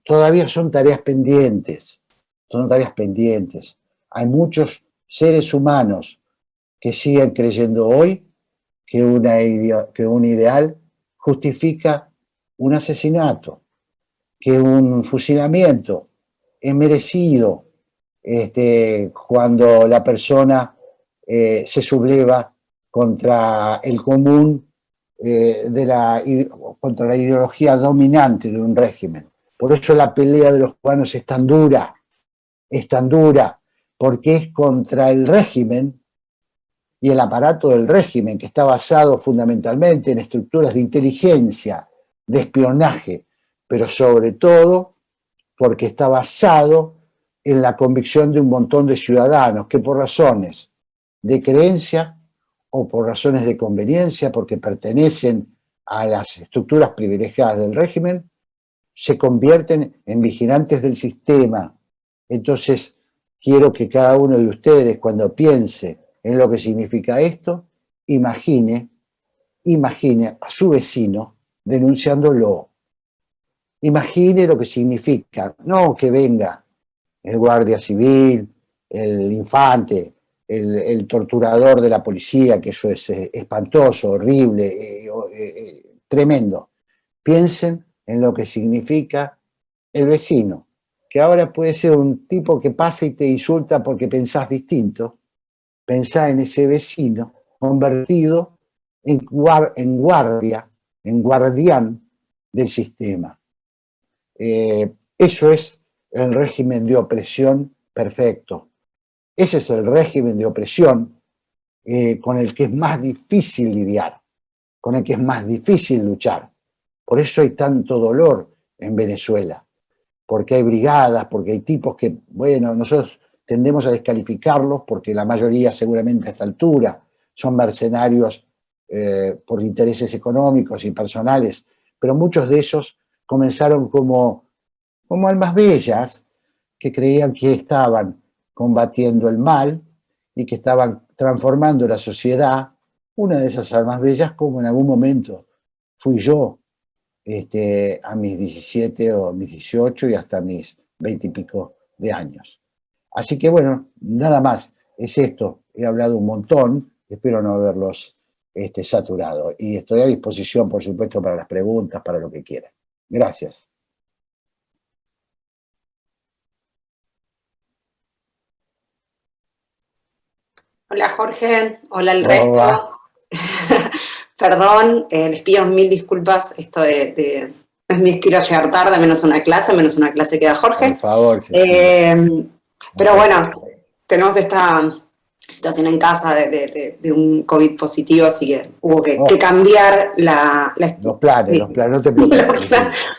Todavía son tareas pendientes. Hay muchos seres humanos que siguen creyendo hoy que un ideal justifica un asesinato, que un fusilamiento es merecido cuando la persona se subleva contra el común, contra la ideología dominante de un régimen. Por eso la pelea de los cubanos es tan dura, porque es contra el régimen y el aparato del régimen, que está basado fundamentalmente en estructuras de inteligencia, de espionaje, pero sobre todo porque está basado en la convicción de un montón de ciudadanos que por razones de creencia o por razones de conveniencia, porque pertenecen a las estructuras privilegiadas del régimen, se convierten en vigilantes del sistema. Entonces, quiero que cada uno de ustedes, cuando piense en lo que significa esto, imagine a su vecino denunciándolo. Imagine lo que significa, no que venga el guardia civil, el infante, el torturador de la policía, que eso es espantoso, horrible, tremendo. Piensen en lo que significa el vecino, que ahora puede ser un tipo que pasa y te insulta porque pensás distinto. Pensá en ese vecino convertido en guardia, en guardián del sistema. Eso es el régimen de opresión perfecto. Ese es el régimen de opresión con el que es más difícil lidiar, con el que es más difícil luchar. Por eso hay tanto dolor en Venezuela, porque hay brigadas, porque hay tipos que, bueno, nosotros tendemos a descalificarlos porque la mayoría seguramente a esta altura son mercenarios por intereses económicos y personales, pero muchos de esos comenzaron como almas bellas que creían que estaban combatiendo el mal y que estaban transformando la sociedad. Una de esas almas bellas, como en algún momento fui yo, a mis 17 o mis 18 y hasta mis 20 y pico de años. Así que bueno, nada más, es esto. He hablado un montón, espero no haberlos saturado. Y estoy a disposición, por supuesto, para las preguntas, para lo que quieran. Gracias. Hola Jorge, hola el resto. Perdón, les pido mil disculpas, esto es mi estilo llegar tarde, menos una clase que da Jorge. Por favor. Sí. Pero bueno, tenemos esta situación en casa de un COVID positivo, así que hubo que cambiar los planes, no te preocupes.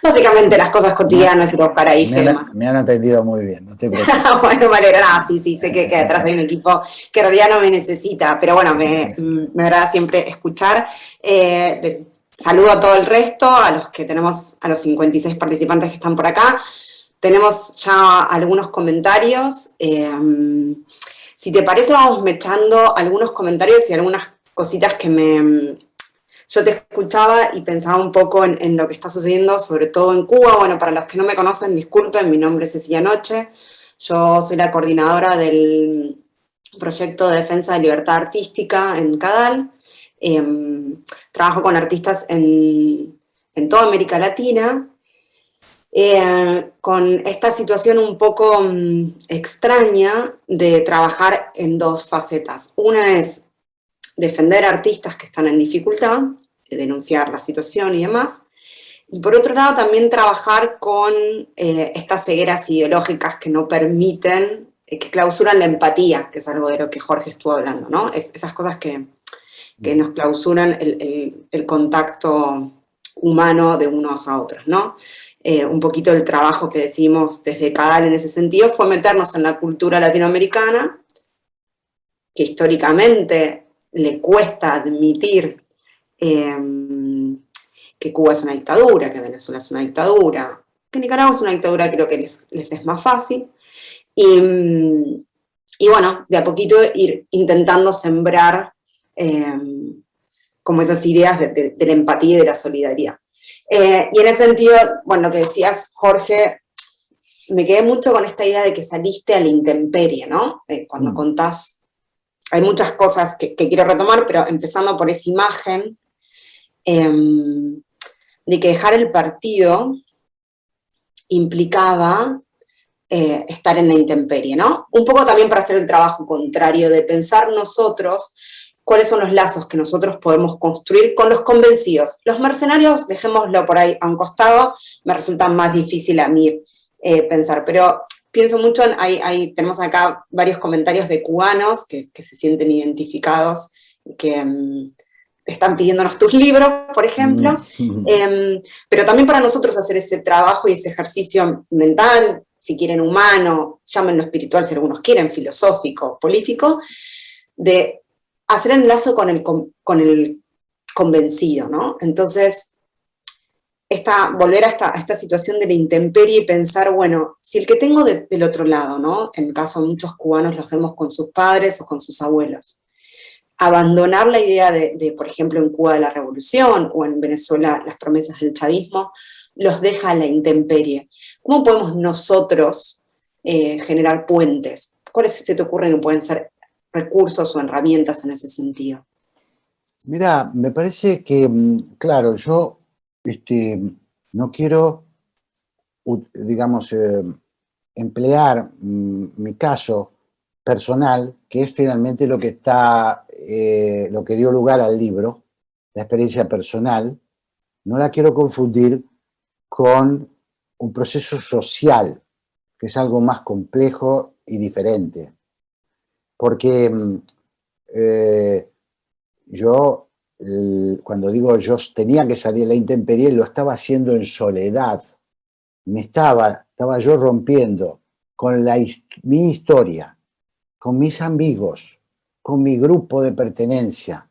Básicamente las cosas cotidianas y buscar ahí me han atendido muy bien, no te preocupes. Bueno, me alegra, sí, sé que atrás hay un equipo que en realidad no me necesita, pero bueno, me agrada siempre escuchar. Saludo a todo el resto, a los que tenemos, a los 56 participantes que están por acá. Tenemos ya algunos comentarios. Si te parece, vamos mechando algunos comentarios y algunas cositas que yo te escuchaba y pensaba un poco en lo que está sucediendo, sobre todo en Cuba. Bueno, para los que no me conocen, disculpen, mi nombre es Cecilia Noche. Yo soy la coordinadora del proyecto de defensa de libertad artística en CADAL. Trabajo con artistas en toda América Latina. Con esta situación un poco extraña de trabajar en dos facetas. Una es defender a artistas que están en dificultad, denunciar la situación y demás. Y por otro lado también trabajar con estas cegueras ideológicas que no permiten, que clausuran la empatía, que es algo de lo que Jorge estuvo hablando, ¿no? Esas cosas que nos clausuran el contacto humano de unos a otros, ¿no? Un poquito el trabajo que decimos desde CADAL en ese sentido fue meternos en la cultura latinoamericana, que históricamente le cuesta admitir que Cuba es una dictadura, que Venezuela es una dictadura, que Nicaragua es una dictadura, creo que les es más fácil. Y bueno, de a poquito ir intentando sembrar como esas ideas de la empatía y de la solidaridad. Y en ese sentido, bueno, lo que decías, Jorge, me quedé mucho con esta idea de que saliste a la intemperie, ¿no? Cuando contás, hay muchas cosas que quiero retomar, pero empezando por esa imagen de que dejar el partido implicaba estar en la intemperie, ¿no? Un poco también para hacer el trabajo contrario, de pensar nosotros cuáles son los lazos que nosotros podemos construir con los convencidos. Los mercenarios, dejémoslo por ahí a un costado, me resulta más difícil a mí pensar, pero pienso mucho en, tenemos acá varios comentarios de cubanos que se sienten identificados, que están pidiéndonos tus libros, por ejemplo, pero también para nosotros hacer ese trabajo y ese ejercicio mental, si quieren humano, llámenlo espiritual si algunos quieren, filosófico, político, de hacer enlazo con el convencido, ¿no? Entonces, volver a esta situación de la intemperie y pensar, bueno, si el que tengo del otro lado, ¿no? En el caso de muchos cubanos los vemos con sus padres o con sus abuelos, abandonar la idea de, por ejemplo, en Cuba de la revolución o en Venezuela las promesas del chavismo, los deja a la intemperie. ¿Cómo podemos nosotros generar puentes? ¿Cuáles se te ocurren que pueden ser recursos o herramientas en ese sentido? Mira, me parece que, claro, yo no quiero, digamos, emplear mi caso personal, que es finalmente lo que lo que dio lugar al libro, la experiencia personal, no la quiero confundir con un proceso social, que es algo más complejo y diferente. Porque yo, cuando digo yo tenía que salir a la intemperie, lo estaba haciendo en soledad. Estaba yo rompiendo con mi historia, con mis amigos, con mi grupo de pertenencia,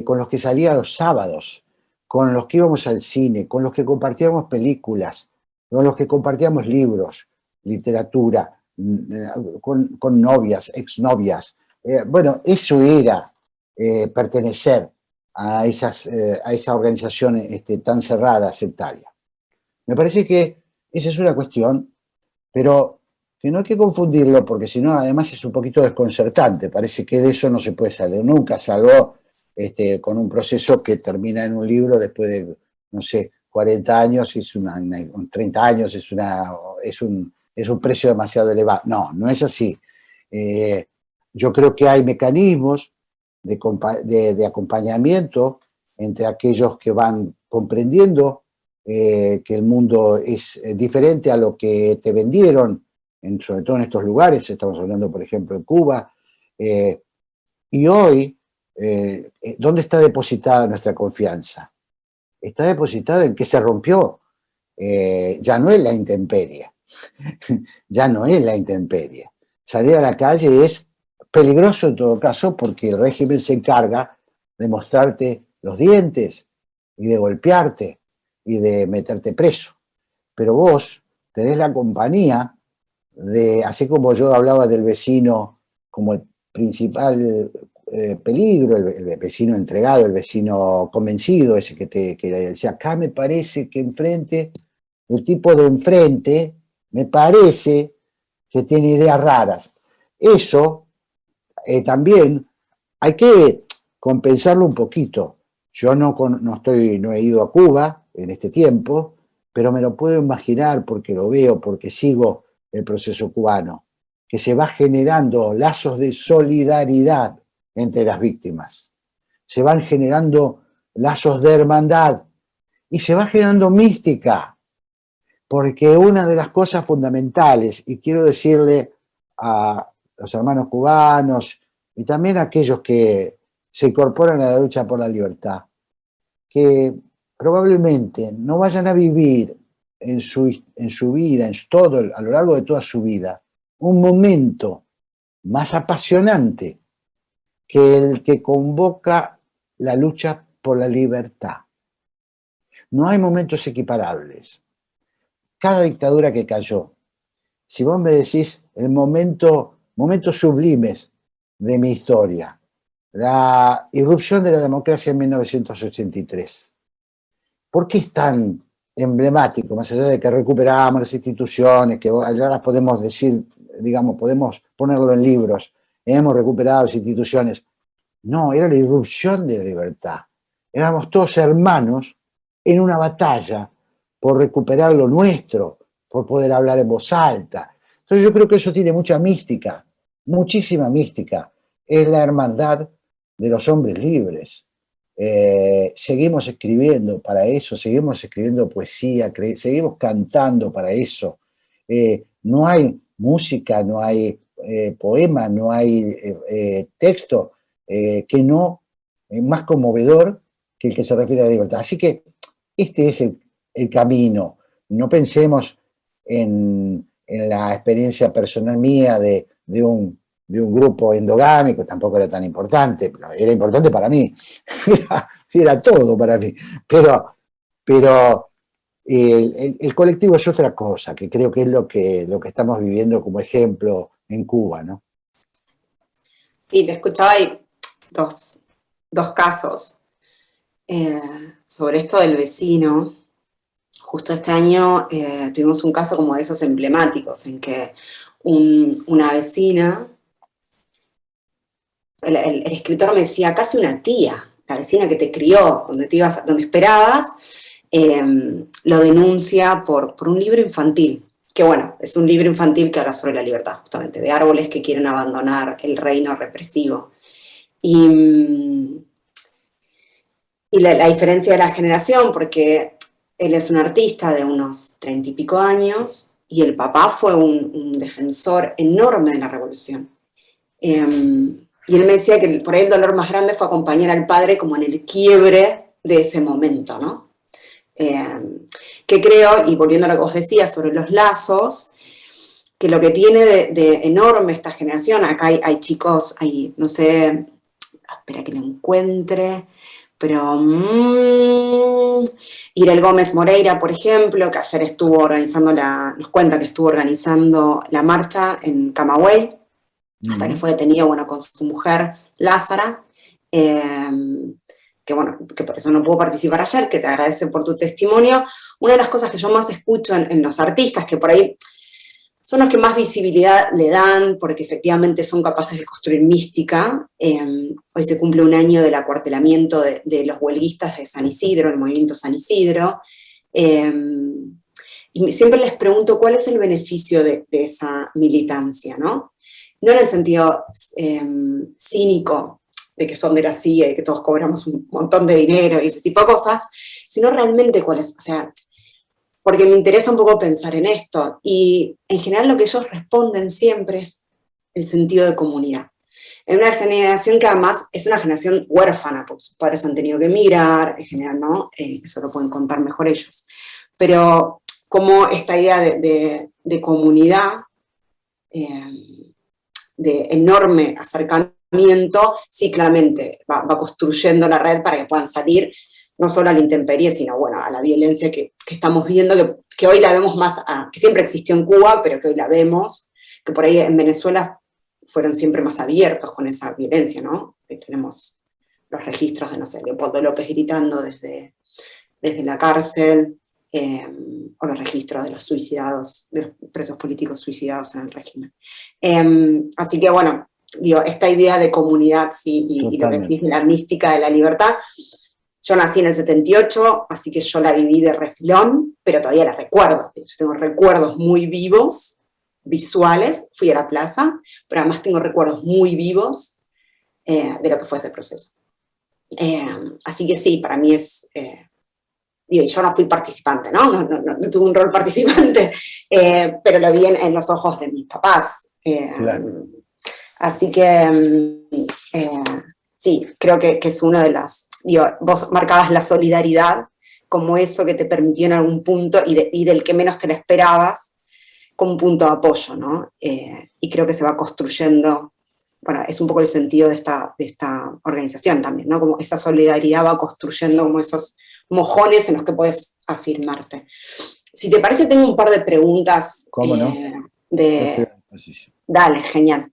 con los que salía los sábados, con los que íbamos al cine, con los que compartíamos películas, con los que compartíamos libros, literatura, con novias, exnovias. Bueno, eso era pertenecer a esa organización tan cerrada, sectaria. Me parece que esa es una cuestión, pero que no hay que confundirlo, porque si no, además es un poquito desconcertante. Parece que de eso no se puede salir nunca, salvo con un proceso que termina en un libro después de, no sé, 40 años, 30 años, es un precio demasiado elevado. No, no es así. Yo creo que hay mecanismos de acompañamiento entre aquellos que van comprendiendo que el mundo es diferente a lo que te vendieron, sobre todo en estos lugares, estamos hablando por ejemplo en Cuba, y hoy, ¿dónde está depositada nuestra confianza? Está depositada en que se rompió, ya no es la intemperie, ya no es la intemperie. Salir a la calle es peligroso en todo caso porque el régimen se encarga de mostrarte los dientes y de golpearte y de meterte preso. Pero vos tenés la compañía de, así como yo hablaba del vecino como el principal peligro, el vecino entregado, el vecino convencido, ese que decía, acá me parece que enfrente, el tipo de enfrente, me parece que tiene ideas raras. Eso también hay que compensarlo un poquito. Yo no he ido a Cuba en este tiempo, pero me lo puedo imaginar porque lo veo, porque sigo el proceso cubano, que se va generando lazos de solidaridad entre las víctimas, se van generando lazos de hermandad y se va generando mística, porque una de las cosas fundamentales, y quiero decirle a los hermanos cubanos y también a aquellos que se incorporan a la lucha por la libertad, que probablemente no vayan a vivir en su vida, a lo largo de toda su vida, un momento más apasionante que el que convoca la lucha por la libertad. No hay momentos equiparables. Cada dictadura que cayó, si vos me decís momentos sublimes de mi historia, la irrupción de la democracia en 1983. ¿Por qué es tan emblemático, más allá de que recuperamos las instituciones, que allá las podemos decir, digamos, podemos ponerlo en libros, hemos recuperado las instituciones? No, era la irrupción de la libertad. Éramos todos hermanos en una batalla por recuperar lo nuestro, por poder hablar en voz alta. Entonces yo creo que eso tiene mucha mística, muchísima mística. Es la hermandad de los hombres libres. Seguimos escribiendo para eso, seguimos escribiendo poesía, seguimos cantando para eso. No hay música, no hay poema, no hay texto que no más conmovedor que el que se refiere a la libertad. Así que este es el camino. No pensemos en la experiencia personal mía de un grupo endogámico, tampoco era tan importante, pero era importante para mí, era todo para mí, pero el colectivo es otra cosa, que creo que es lo que estamos viviendo como ejemplo en Cuba, ¿no? Y te escuchaba ahí dos casos sobre esto del vecino. Justo este año tuvimos un caso como de esos emblemáticos, en que una vecina, el escritor me decía, casi una tía, la vecina que te crió, donde esperabas, lo denuncia por un libro infantil, que bueno, es un libro infantil que habla sobre la libertad, justamente, de árboles que quieren abandonar el reino represivo. Y la diferencia de la generación, porque él es un artista de unos 30 y pico años, y el papá fue un defensor enorme de la revolución. Y él me decía que por ahí el dolor más grande fue acompañar al padre como en el quiebre de ese momento, ¿no? Que creo, y volviendo a lo que vos decías sobre los lazos, que lo que tiene de enorme esta generación, acá hay chicos, no sé, espera que lo encuentre, pero Irel Gómez Moreira, por ejemplo, que ayer estuvo organizando nos cuenta que estuvo organizando la marcha en Camagüey, hasta que fue detenido, bueno, con su mujer Lázara, que bueno, que por eso no pudo participar ayer, que te agradece por tu testimonio. Una de las cosas que yo más escucho en los artistas, que por ahí son los que más visibilidad le dan, porque efectivamente son capaces de construir mística. Hoy se cumple un año del acuartelamiento de los huelguistas de San Isidro, el movimiento San Isidro, y siempre les pregunto cuál es el beneficio de esa militancia, ¿no? No en el sentido cínico de que son de la CIA y que todos cobramos un montón de dinero y ese tipo de cosas, sino realmente cuál es, o sea, porque me interesa un poco pensar en esto, y en general lo que ellos responden siempre es el sentido de comunidad. En una generación que además es una generación huérfana, porque sus padres han tenido que emigrar, en general, ¿no? Eso lo pueden contar mejor ellos. Pero como esta idea de comunidad, de enorme acercamiento, sí, claramente va construyendo la red para que puedan salir no solo a la intemperie, sino bueno, a la violencia que estamos viendo, que hoy la vemos más, que siempre existió en Cuba, pero que hoy la vemos, que por ahí en Venezuela fueron siempre más abiertos con esa violencia, ¿no? Tenemos los registros de, no sé, Leopoldo López gritando desde la cárcel, o los registros de los suicidados, de los presos políticos suicidados en el régimen. Así que bueno, digo, esta idea de comunidad, sí, y lo que decís de la mística de la libertad. Yo nací en el 78, así que yo la viví de refilón, pero todavía la recuerdo. Yo tengo recuerdos muy vivos, visuales, fui a la plaza, pero además tengo recuerdos muy vivos de lo que fue ese proceso. Así que sí, para mí es... digo, yo no fui participante, ¿no? No tuve un rol participante, pero lo vi en los ojos de mis papás. Claro. Así que... sí, creo que es una de las... Digo, vos marcabas la solidaridad como eso que te permitió en algún punto y del que menos te la esperabas, como un punto de apoyo, ¿no? Y creo que se va construyendo, bueno, es un poco el sentido de esta organización también, ¿no? Como esa solidaridad va construyendo como esos mojones en los que puedes afirmarte. Si te parece, tengo un par de preguntas. ¿Cómo no? Dale, genial.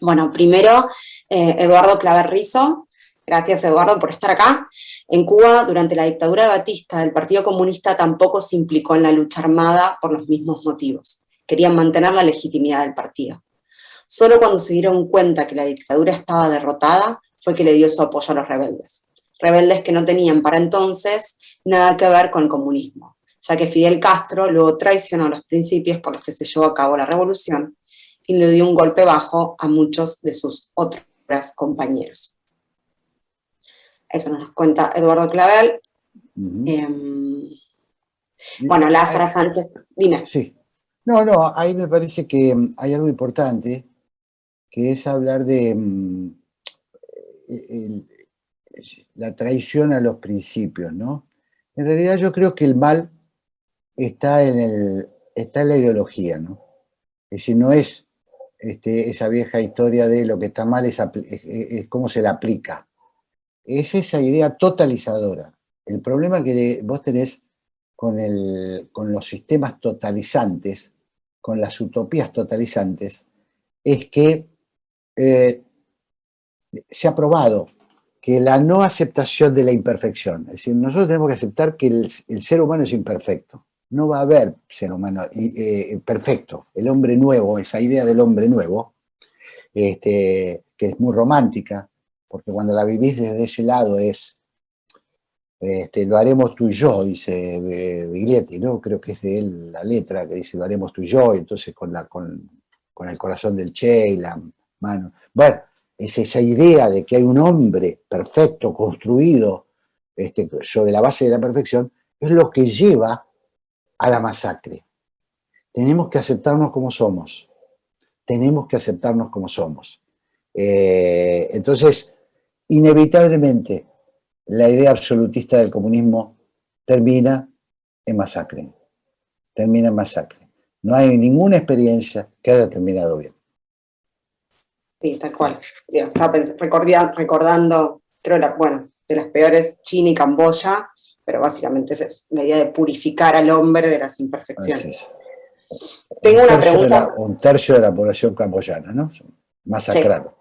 Bueno, primero, Eduardo Claver Rizo. Gracias, Eduardo, por estar acá. En Cuba, durante la dictadura de Batista, el Partido Comunista tampoco se implicó en la lucha armada por los mismos motivos. Querían mantener la legitimidad del partido. Solo cuando se dieron cuenta que la dictadura estaba derrotada, fue que le dio su apoyo a los rebeldes. Rebeldes que no tenían para entonces nada que ver con el comunismo, ya que Fidel Castro luego traicionó los principios por los que se llevó a cabo la revolución y le dio un golpe bajo a muchos de sus otros compañeros. Eso nos cuenta Eduardo Clavel. Bueno, Lázara Sánchez, dime. Sí. No, ahí me parece que hay algo importante, que es hablar de la traición a los principios, ¿no? En realidad yo creo que el mal está en la ideología, ¿no? Es decir, no es esa vieja historia de lo que está mal es cómo se la aplica. Es esa idea totalizadora. El problema que vos tenés con los sistemas totalizantes, con las utopías totalizantes, es que se ha probado que la no aceptación de la imperfección, es decir, nosotros tenemos que aceptar que el ser humano es imperfecto. No va a haber ser humano perfecto. El hombre nuevo, esa idea del hombre nuevo, que es muy romántica, porque cuando la vivís desde ese lado es lo haremos tú y yo, dice Biglietti, ¿no? Creo que es de él la letra que dice lo haremos tú y yo, y entonces con el corazón del Che y la mano. Bueno, es esa idea de que hay un hombre perfecto, construido sobre la base de la perfección, es lo que lleva a la masacre. Tenemos que aceptarnos como somos. Tenemos que aceptarnos como somos. Entonces, inevitablemente, la idea absolutista del comunismo termina en masacre. Termina en masacre. No hay ninguna experiencia que haya terminado bien. Sí, tal cual. Digo, estaba recordando, creo, de las peores, China y Camboya, pero básicamente es la idea de purificar al hombre de las imperfecciones. Tengo una pregunta. Un tercio de la población camboyana, ¿no? Masacraron.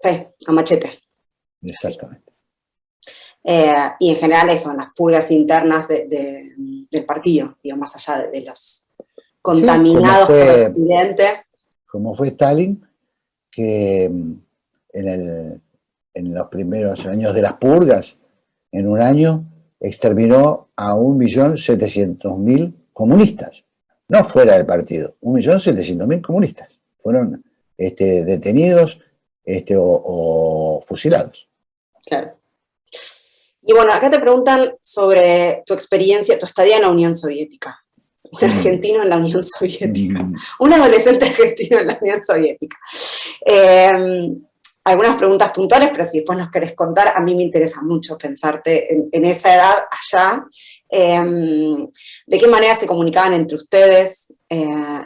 Sí, a machete. Exactamente. Y en general eso, en las purgas internas del partido, digo, más allá de los contaminados por el Occidente. Como fue Stalin, que en los primeros años de las purgas, en un año, exterminó a 1.700.000 comunistas, no fuera del partido, 1.700.000 comunistas fueron detenidos o fusilados. Claro. Y bueno, acá te preguntan sobre tu experiencia, tu estadía en la Unión Soviética. Un argentino en la Unión Soviética. Un adolescente argentino en la Unión Soviética. Algunas preguntas puntuales, pero si después nos querés contar, a mí me interesa mucho pensarte en esa edad allá. ¿De qué manera se comunicaban entre ustedes?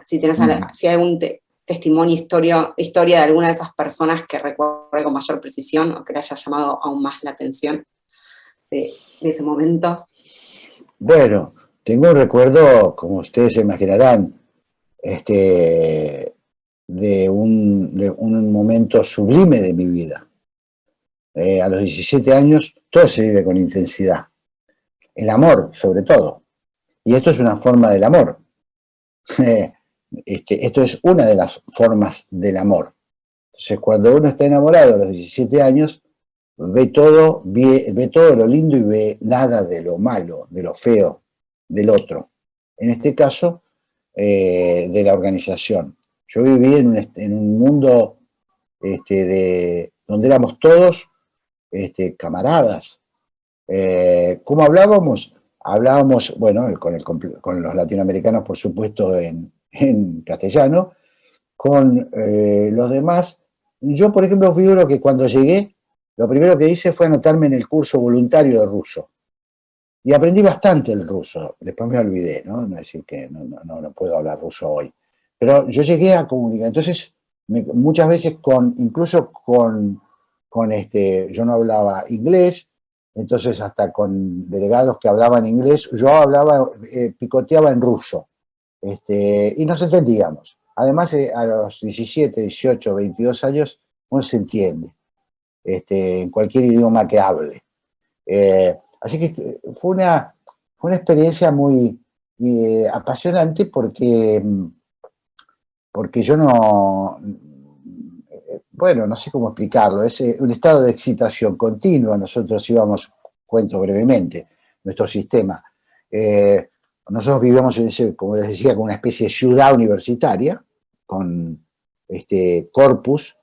Si tenés si hay algún testimonio, historia de alguna de esas personas que recuerde con mayor precisión o que le haya llamado aún más la atención de ese momento. Bueno, tengo un recuerdo, como ustedes se imaginarán, de un momento sublime de mi vida. A los 17 años todo se vive con intensidad. El amor, sobre todo. Y esto es una forma del amor. Esto es una de las formas del amor. Entonces, cuando uno está enamorado a los 17 años, ve todo lo lindo y ve nada de lo malo, de lo feo, del otro. En este caso, de la organización. Yo viví en un mundo donde éramos todos camaradas. ¿Cómo hablábamos? Hablábamos, bueno, con los latinoamericanos, por supuesto, en castellano, con los demás. Yo, por ejemplo, figuro que cuando llegué, lo primero que hice fue anotarme en el curso voluntario de ruso. Y aprendí bastante el ruso. Después me olvidé, ¿no? No decir que no puedo hablar ruso hoy. Pero yo llegué a comunicar. Entonces, muchas veces incluso yo no hablaba inglés, entonces hasta con delegados que hablaban inglés, yo picoteaba en ruso. Y nos entendíamos. Además, a los 17, 18, 22 años, uno se entiende en cualquier idioma que hable. Así que fue una experiencia muy apasionante porque yo no sé cómo explicarlo, es un estado de excitación continua. Nosotros cuento brevemente, nuestro sistema. Nosotros vivíamos como les decía, con una especie de ciudad universitaria, con corpus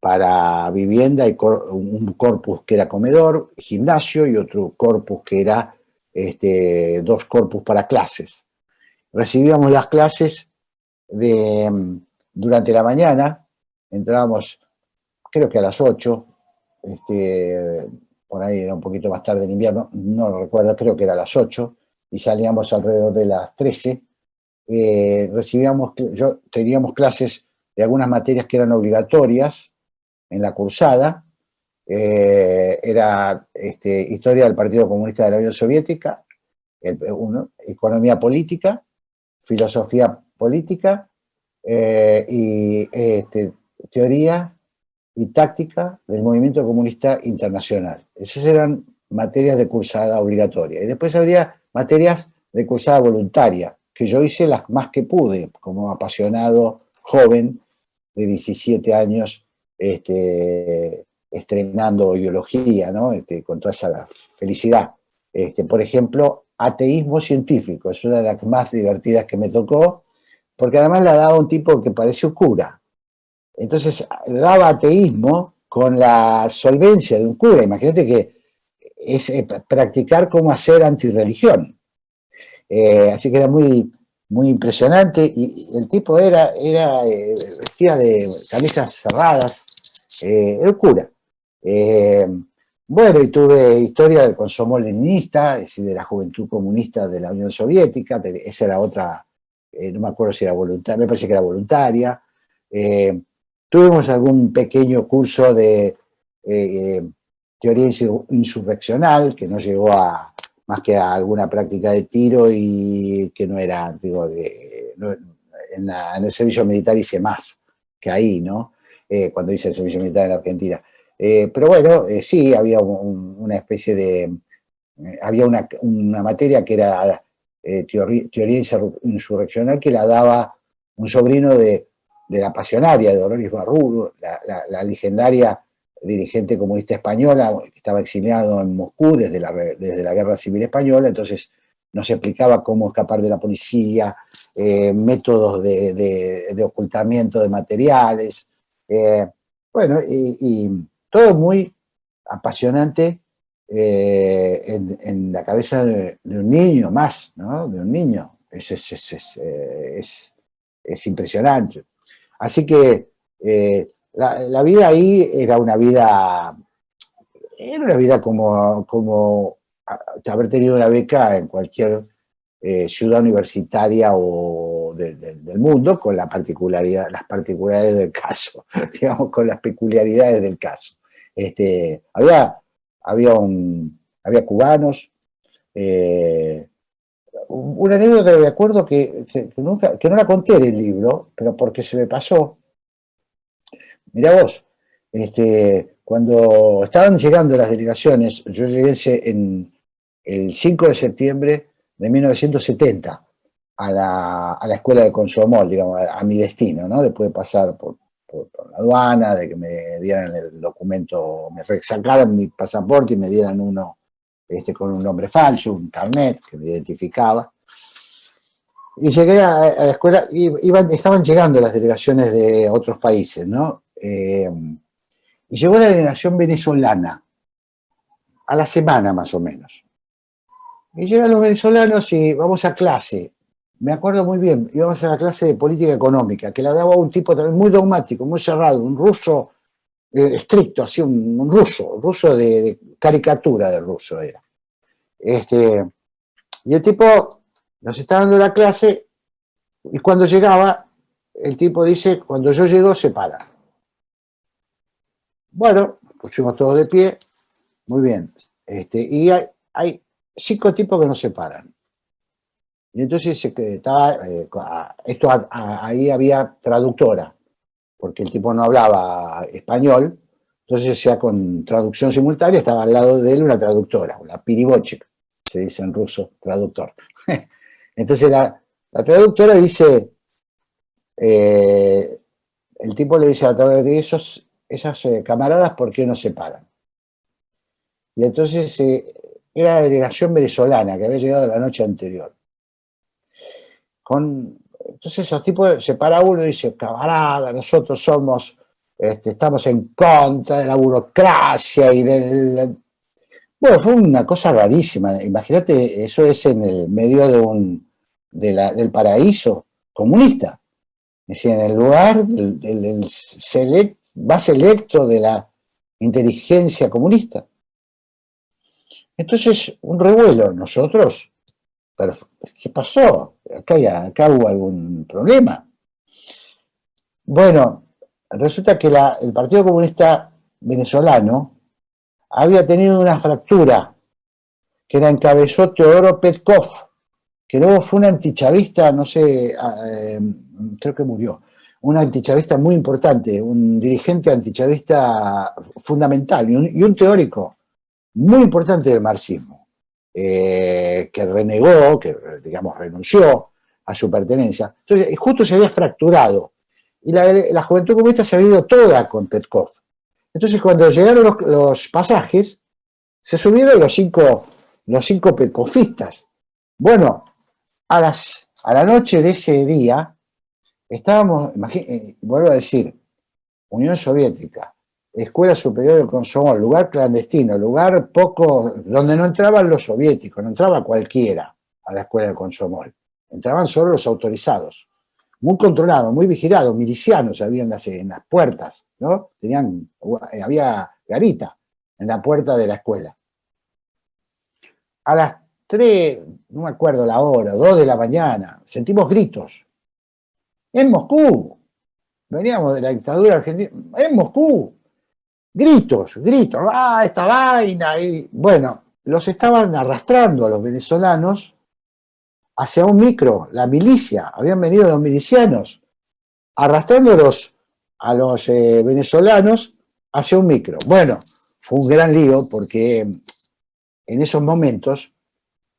para vivienda, y un corpus que era comedor, gimnasio, y otro corpus que era 2 corpus para clases. Recibíamos las clases durante la mañana, entrábamos creo que a las 8, por ahí era un poquito más tarde en invierno, no lo recuerdo, creo que era a las 8, y salíamos alrededor de las 13. Teníamos clases de algunas materias que eran obligatorias en la cursada. Era historia del Partido Comunista de la Unión Soviética, economía política, filosofía política y teoría y táctica del movimiento comunista internacional. Esas eran materias de cursada obligatoria. Y después habría materias de cursada voluntaria, que yo hice las más que pude, como apasionado joven de 17 años, estrenando ideología, ¿no? Con toda esa felicidad. Por ejemplo, ateísmo científico, es una de las más divertidas que me tocó, porque además la daba un tipo que parece un cura. Entonces, daba ateísmo con la solvencia de un cura. Imagínate que es practicar cómo hacer antirreligión. Así que era muy, muy impresionante. Y el tipo vestía de camisas cerradas, era un cura. Bueno, y tuve historia del consumo leninista, es decir, de la juventud comunista de la Unión Soviética. Esa era otra, no me acuerdo si era voluntaria, me parece que era voluntaria. Tuvimos algún pequeño curso de teoría insurreccional, que no llegó a más que a alguna práctica de tiro y que no era, digo, en el servicio militar hice más que ahí, ¿no? Cuando hice el servicio militar en la Argentina. Pero bueno, sí, había una especie de... había una materia que era teoría insurreccional que la daba un sobrino de la pasionaria de Dolores Barbudo, la legendaria dirigente comunista española, que estaba exiliado en Moscú desde la Guerra Civil Española. Entonces nos explicaba cómo escapar de la policía, métodos de ocultamiento de materiales, bueno, y todo muy apasionante en la cabeza de un niño más, ¿no? De un niño. Es impresionante. Así que la vida ahí era una vida como haber tenido una beca en cualquier ciudad universitaria o del mundo, con las particularidades del caso, digamos, con las peculiaridades del caso. Había cubanos. Una anécdota que me acuerdo que no la conté en el libro, pero porque se me pasó. Mirá vos, cuando estaban llegando las delegaciones, yo llegué en el 5 de septiembre de 1970 a la escuela de Consomol, digamos, a mi destino, ¿no? Después de pasar por la aduana, de que me dieran el documento, me sacaran mi pasaporte y me dieran uno con un nombre falso, un carnet que me identificaba. Y llegué a la escuela, y estaban llegando las delegaciones de otros países, ¿no? Y llegó la delegación venezolana, a la semana más o menos. Y llegan los venezolanos y vamos a clase. Me acuerdo muy bien, íbamos a la clase de política económica, que la daba un tipo también muy dogmático, muy cerrado, un ruso estricto, así, un ruso de caricatura de ruso era. Y el tipo nos está dando la clase, y cuando llegaba, el tipo dice, cuando yo llego, se para. Bueno, pusimos todos de pie, muy bien. Y hay 5 tipos que no se paran. Y entonces estaba, ahí había traductora, porque el tipo no hablaba español, entonces sea con traducción simultánea, estaba al lado de él una traductora, una piribochik, se dice en ruso, traductor. Entonces la traductora dice, el tipo le dice a la traductora, esas camaradas, ¿por qué no se paran? Y entonces era la delegación venezolana que había llegado la noche anterior. Entonces esos tipos, se para uno y dice, camarada, nosotros estamos en contra de la burocracia y del... Bueno, fue una cosa rarísima. Imagínate, eso es en el medio del paraíso comunista. Es decir, en el lugar más selecto de la inteligencia comunista. Entonces, un revuelo. Nosotros, pero, ¿qué pasó? Acá hubo algún problema. Bueno, resulta que el Partido Comunista Venezolano había tenido una fractura que la encabezó Teodoro Petkov, que luego fue un antichavista, no sé, creo que murió, un antichavista muy importante, un dirigente antichavista fundamental y un teórico muy importante del marxismo, que renegó, que digamos renunció a su pertenencia. Entonces, justo se había fracturado y la juventud comunista se había ido toda con Petkov. Entonces, cuando llegaron los pasajes, se subieron los 5 los 5 pecofistas. Bueno, a la noche de ese día estábamos, vuelvo a decir, Unión Soviética, Escuela Superior de Komsomol, lugar clandestino, lugar poco, donde no entraban los soviéticos, no entraba cualquiera a la Escuela de Komsomol, entraban solo los autorizados, muy controlado, muy vigilado, milicianos había en las puertas, ¿no? Había garita en la puerta de la escuela. A las 3, no me acuerdo la hora, 2 de la mañana, sentimos gritos. En Moscú, veníamos de la dictadura argentina, en Moscú, gritos, esta vaina, y bueno, los estaban arrastrando a los venezolanos hacia un micro, la milicia, habían venido los milicianos, arrastrándolos a los venezolanos hacia un micro. Bueno, fue un gran lío porque en esos momentos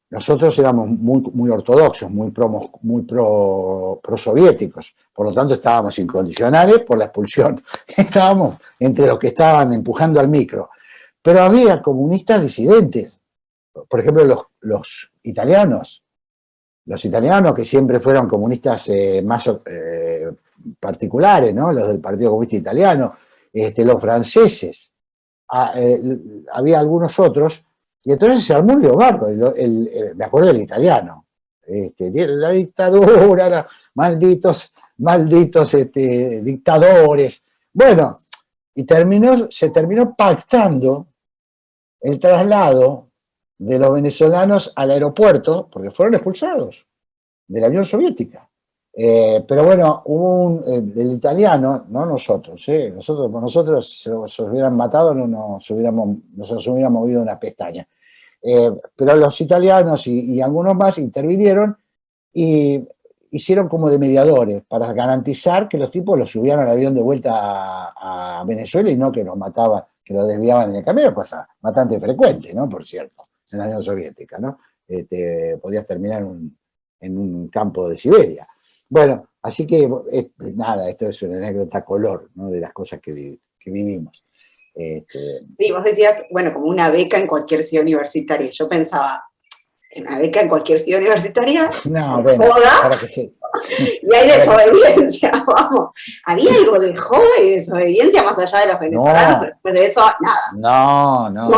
nosotros éramos muy ortodoxos, muy pro-soviéticos, por lo tanto estábamos incondicionales por la expulsión, estábamos entre los que estaban empujando al micro, pero había comunistas disidentes, por ejemplo los italianos que siempre fueron comunistas más particulares, ¿no? Los del Partido Comunista Italiano, los franceses, había algunos otros. Y entonces se armó un leobardo, me acuerdo del italiano, la dictadura, malditos dictadores. Bueno, y se terminó pactando el traslado de los venezolanos al aeropuerto, porque fueron expulsados de la Unión Soviética. Pero bueno, hubo el italiano, no nosotros, nosotros se los hubieran matado, no nos hubiera movido una pestaña. Pero los italianos y algunos más intervinieron y hicieron como de mediadores para garantizar que los tipos los subían al avión de vuelta a Venezuela y no que los mataban, que los desviaban en el camino, cosa bastante frecuente, ¿no? Por cierto, en la Unión Soviética, ¿no? Podías terminar en un campo de Siberia. Bueno, así que nada, esto es una anécdota color, ¿no? De las cosas que vivimos. Sí, vos decías, bueno, como una beca en cualquier ciudad universitaria. Yo pensaba, una beca en cualquier ciudad universitaria, no, bueno, joda, para que sí. Y hay desobediencia, vamos. ¿Había algo de joda y desobediencia más allá de los venezolanos? No. Después de eso, nada. No.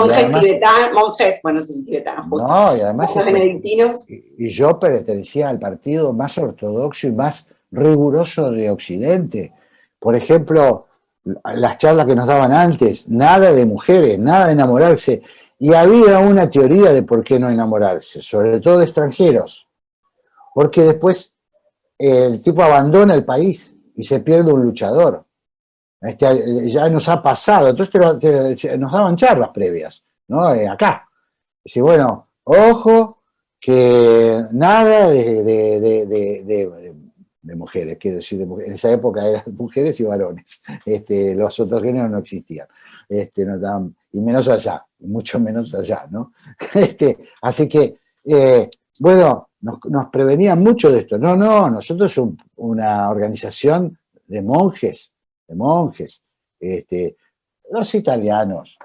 Monjes, bueno, no sé si tibetanos, justo. No, y además Los benedictinos. y yo pertenecía al partido más ortodoxo y más riguroso de Occidente. Por ejemplo, las charlas que nos daban antes, nada de mujeres, nada de enamorarse. Y había una teoría de por qué no enamorarse, sobre todo de extranjeros. Porque después el tipo abandona el país y se pierde un luchador. Ya nos ha pasado. Entonces nos daban charlas previas, ¿no? Acá. Dice, bueno, ojo, que nada de mujeres, quiero decir, en esa época eran mujeres y varones, los otros géneros no existían, no estaban, y menos allá, y mucho menos allá, ¿no? Así que, bueno, nos prevenían mucho de esto. No, nosotros somos una organización de monjes, los italianos,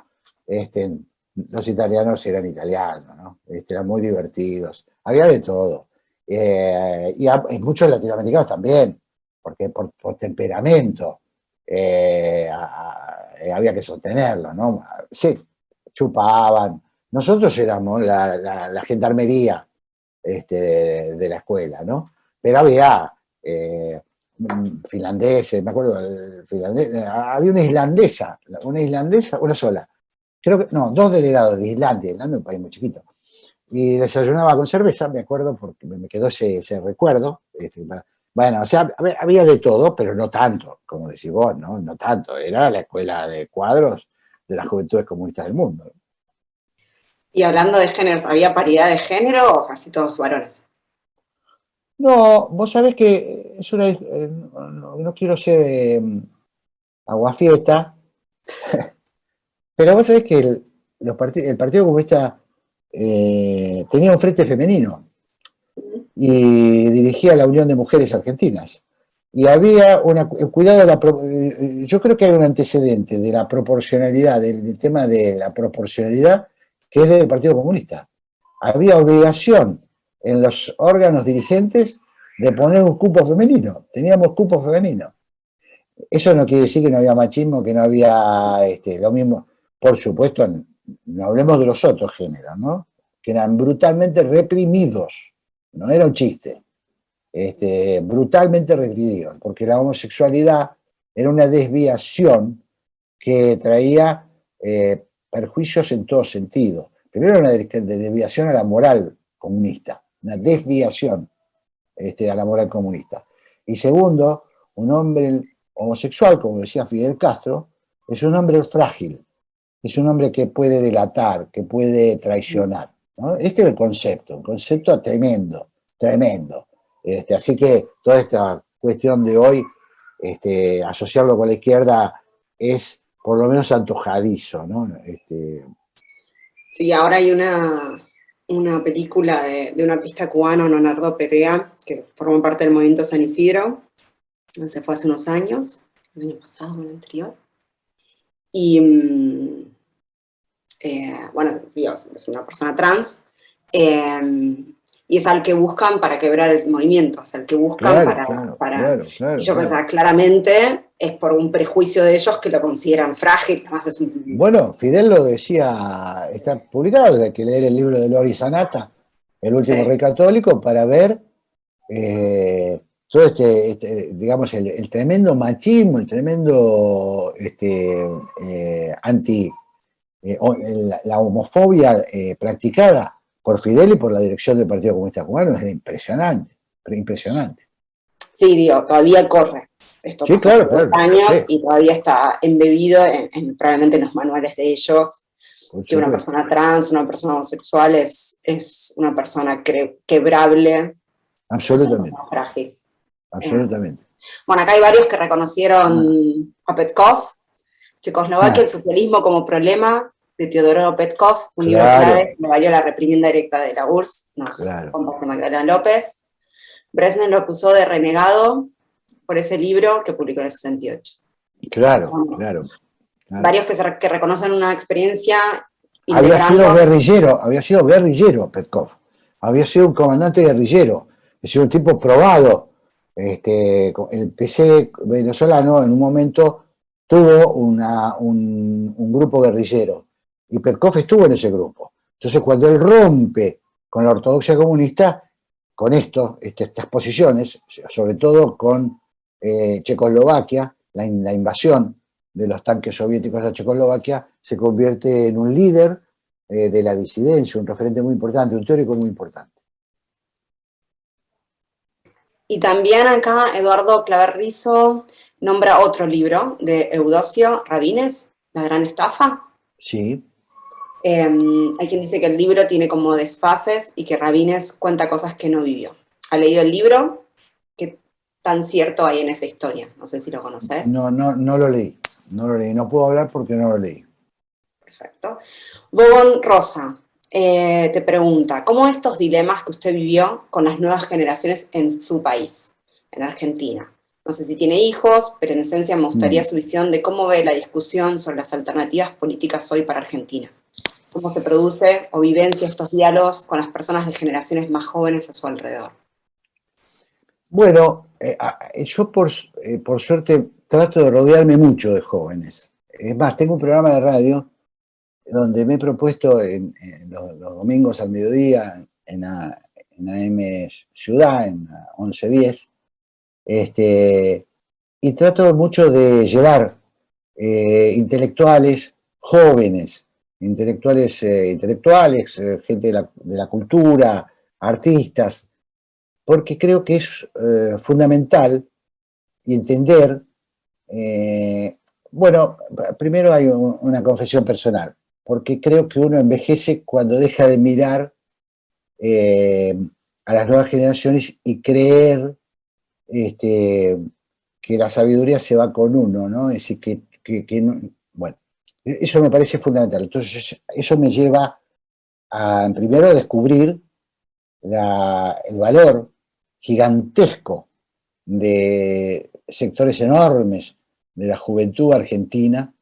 los italianos eran italianos, ¿no? Eran muy divertidos, había de todo. Y muchos latinoamericanos también, porque por temperamento había que sostenerlo, ¿no? Sí, chupaban. Nosotros éramos la gendarmería de la escuela, ¿no? Pero había finlandeses, me acuerdo, había una islandesa, una sola. Creo que, no, 2 delegados de Islandia es un país muy chiquito. Y desayunaba con cerveza, me acuerdo, porque me quedó ese recuerdo. Bueno, o sea, había de todo, pero no tanto, como decís vos, ¿no? No tanto. Era la escuela de cuadros de las juventudes comunistas del mundo. Y hablando de géneros, ¿había paridad de género o casi todos varones? No, vos sabés que es no quiero ser aguafiesta, pero vos sabés que el Partido Comunista tenía un frente femenino y dirigía la Unión de Mujeres Argentinas. Y había cuidado, yo creo que hay un antecedente de la proporcionalidad, del tema de la proporcionalidad, que es del Partido Comunista. había obligación en los órganos dirigentes de poner un cupo femenino. Teníamos cupo femenino. Eso no quiere decir que no había machismo, que no había lo mismo. Por supuesto, no hablemos de los otros géneros, ¿no? Que eran brutalmente reprimidos. No era un chiste. Brutalmente reprimidos, porque la homosexualidad era una desviación que traía perjuicios en todo sentido. Primero, una desviación a la moral comunista, una desviación a la moral comunista. Y segundo, un hombre homosexual, como decía Fidel Castro, es un hombre frágil, es un hombre que puede delatar, que puede traicionar, ¿no? Este es el concepto, un concepto tremendo, tremendo. Así que toda esta cuestión de hoy, asociarlo con la izquierda es por lo menos antojadizo, ¿no? Sí, ahora hay una película de un artista cubano, Leonardo Perea, que formó parte del movimiento San Isidro, se fue hace unos años, el año pasado o el anterior, y bueno, Dios, es una persona trans, y es al que buscan para quebrar el movimiento, es al que buscan Claro, y yo pensaba, claramente es por un prejuicio de ellos que lo consideran frágil, además es un... Bueno, Fidel lo decía, está publicado, hay que leer el libro de Lori Sanata, El último rey católico, para ver todo digamos, el tremendo machismo, el tremendo la homofobia practicada por Fidel y por la dirección del Partido Comunista Cubano. Es impresionante, impresionante. Sí, digo, todavía corre. Esto Sí, pasó claro, hace 2 claro, años sí. y todavía está embebido probablemente en los manuales de ellos, que una persona trans, una persona homosexual es una persona quebrable, absolutamente, es una persona frágil. absolutamente. Bueno, acá hay varios que reconocieron a Petkov, Checoslovaquia, el socialismo como problema, de Teodoro Petkov, un libro clave que valió la reprimenda directa de la URSS, nos comparte Magdalena López. Brezhnev lo acusó de renegado por ese libro que publicó en el 68. Claro. Varios que reconocen una experiencia. Había sido guerrillero Petkov, había sido un comandante guerrillero, es decir, un tipo probado. El PC venezolano en un momento tuvo un grupo guerrillero y Petkov estuvo en ese grupo. Entonces, cuando él rompe con la ortodoxia comunista, con estas posiciones, sobre todo con Checoslovaquia, la invasión de los tanques soviéticos a Checoslovaquia, se convierte en un líder de la disidencia, un referente muy importante, un teórico muy importante. Y también acá Eduardo Claverrizo nombra otro libro de Eudosio Rabines, La gran estafa. Sí. Hay quien dice que el libro tiene como desfases y que Rabines cuenta cosas que no vivió. ¿Ha leído el libro? ¿Qué tan cierto hay en esa historia? No sé si lo conoces. No lo leí. No puedo hablar porque no lo leí. Perfecto. Bobón Rosa te pregunta, ¿cómo estos dilemas que usted vivió con las nuevas generaciones en su país, en Argentina? No sé si tiene hijos, pero en esencia me gustaría su visión de cómo ve la discusión sobre las alternativas políticas hoy para Argentina. ¿Cómo se produce o vivencia estos diálogos con las personas de generaciones más jóvenes a su alrededor? Bueno, yo por suerte trato de rodearme mucho de jóvenes. Es más, tengo un programa de radio donde me he propuesto en los domingos al mediodía en AM Ciudad, en 1110, y trato mucho de llevar intelectuales jóvenes, intelectuales, gente de la cultura, artistas, porque creo que es fundamental entender, bueno, primero hay una confesión personal, porque creo que uno envejece cuando deja de mirar a las nuevas generaciones y creer que la sabiduría se va con uno, ¿no? Es decir, que no, bueno, eso me parece fundamental. Entonces, eso me lleva a, primero, a descubrir el valor gigantesco de sectores enormes de la juventud argentina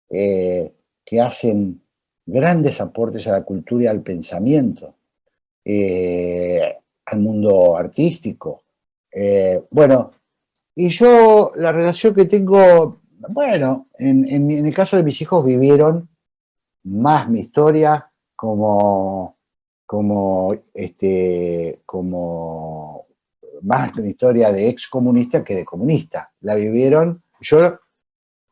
que hacen grandes aportes a la cultura y al pensamiento. al mundo artístico. Bueno, y yo la relación que tengo, bueno, en el caso de mis hijos vivieron más mi historia como más mi historia de excomunista que de comunista. La vivieron, yo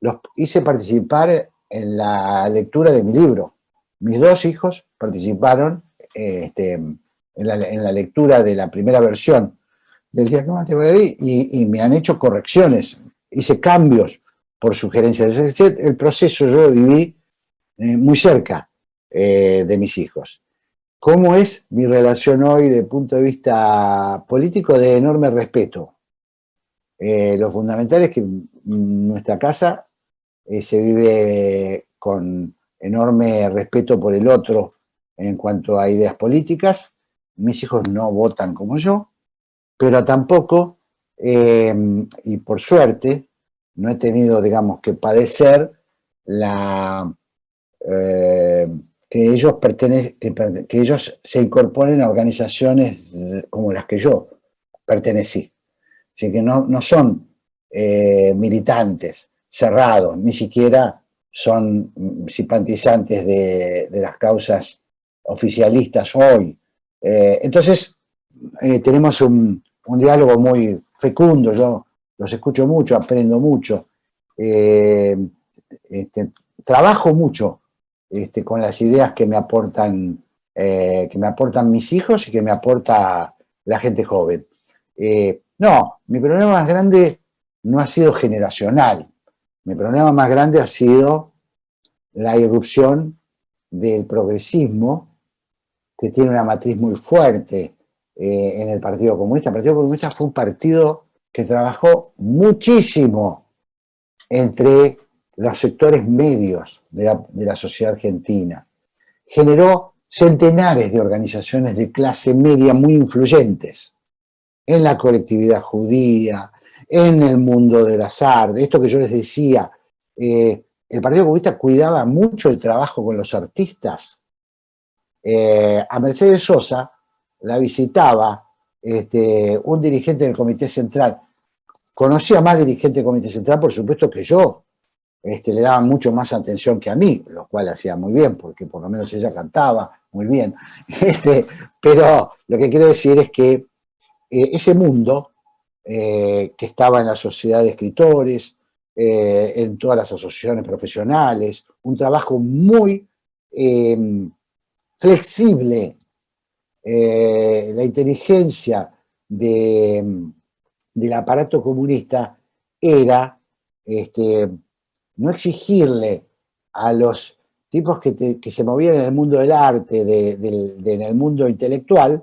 los hice participar en la lectura de mi libro. Mis dos hijos participaron en la lectura de la primera versión del Día que más te voy a ir y me han hecho correcciones, hice cambios por sugerencias. El proceso yo lo viví muy cerca de mis hijos. ¿Cómo es mi relación hoy desde el punto de vista político? De enorme respeto. Lo fundamental es que en nuestra casa se vive con enorme respeto por el otro en cuanto a ideas políticas. Mis hijos no votan como yo, pero tampoco, y por suerte, no he tenido, digamos, que padecer que ellos se incorporen a organizaciones como las que yo pertenecí. Así que no son militantes cerrados, ni siquiera son simpatizantes de las causas oficialistas hoy. Entonces, tenemos un diálogo muy fecundo, yo los escucho mucho, aprendo mucho, trabajo mucho con las ideas que me aportan mis hijos y que me aporta la gente joven. No, mi problema más grande no ha sido generacional, mi problema más grande ha sido la irrupción del progresismo, que tiene una matriz muy fuerte en el Partido Comunista. El Partido Comunista fue un partido que trabajó muchísimo entre los sectores medios de la sociedad argentina. Generó centenares de organizaciones de clase media muy influyentes en la colectividad judía, en el mundo de las artes. Esto que yo les decía, el Partido Comunista cuidaba mucho el trabajo con los artistas. A Mercedes Sosa la visitaba un dirigente del Comité Central. Conocía más dirigentes del Comité Central, por supuesto, que yo. Le daban mucho más atención que a mí, lo cual hacía muy bien, porque por lo menos ella cantaba muy bien. Pero lo que quiero decir es que ese mundo que estaba en la sociedad de escritores, en todas las asociaciones profesionales, un trabajo muy flexible, la inteligencia del aparato comunista era no exigirle a los tipos que se movían en el mundo del arte, en el mundo intelectual,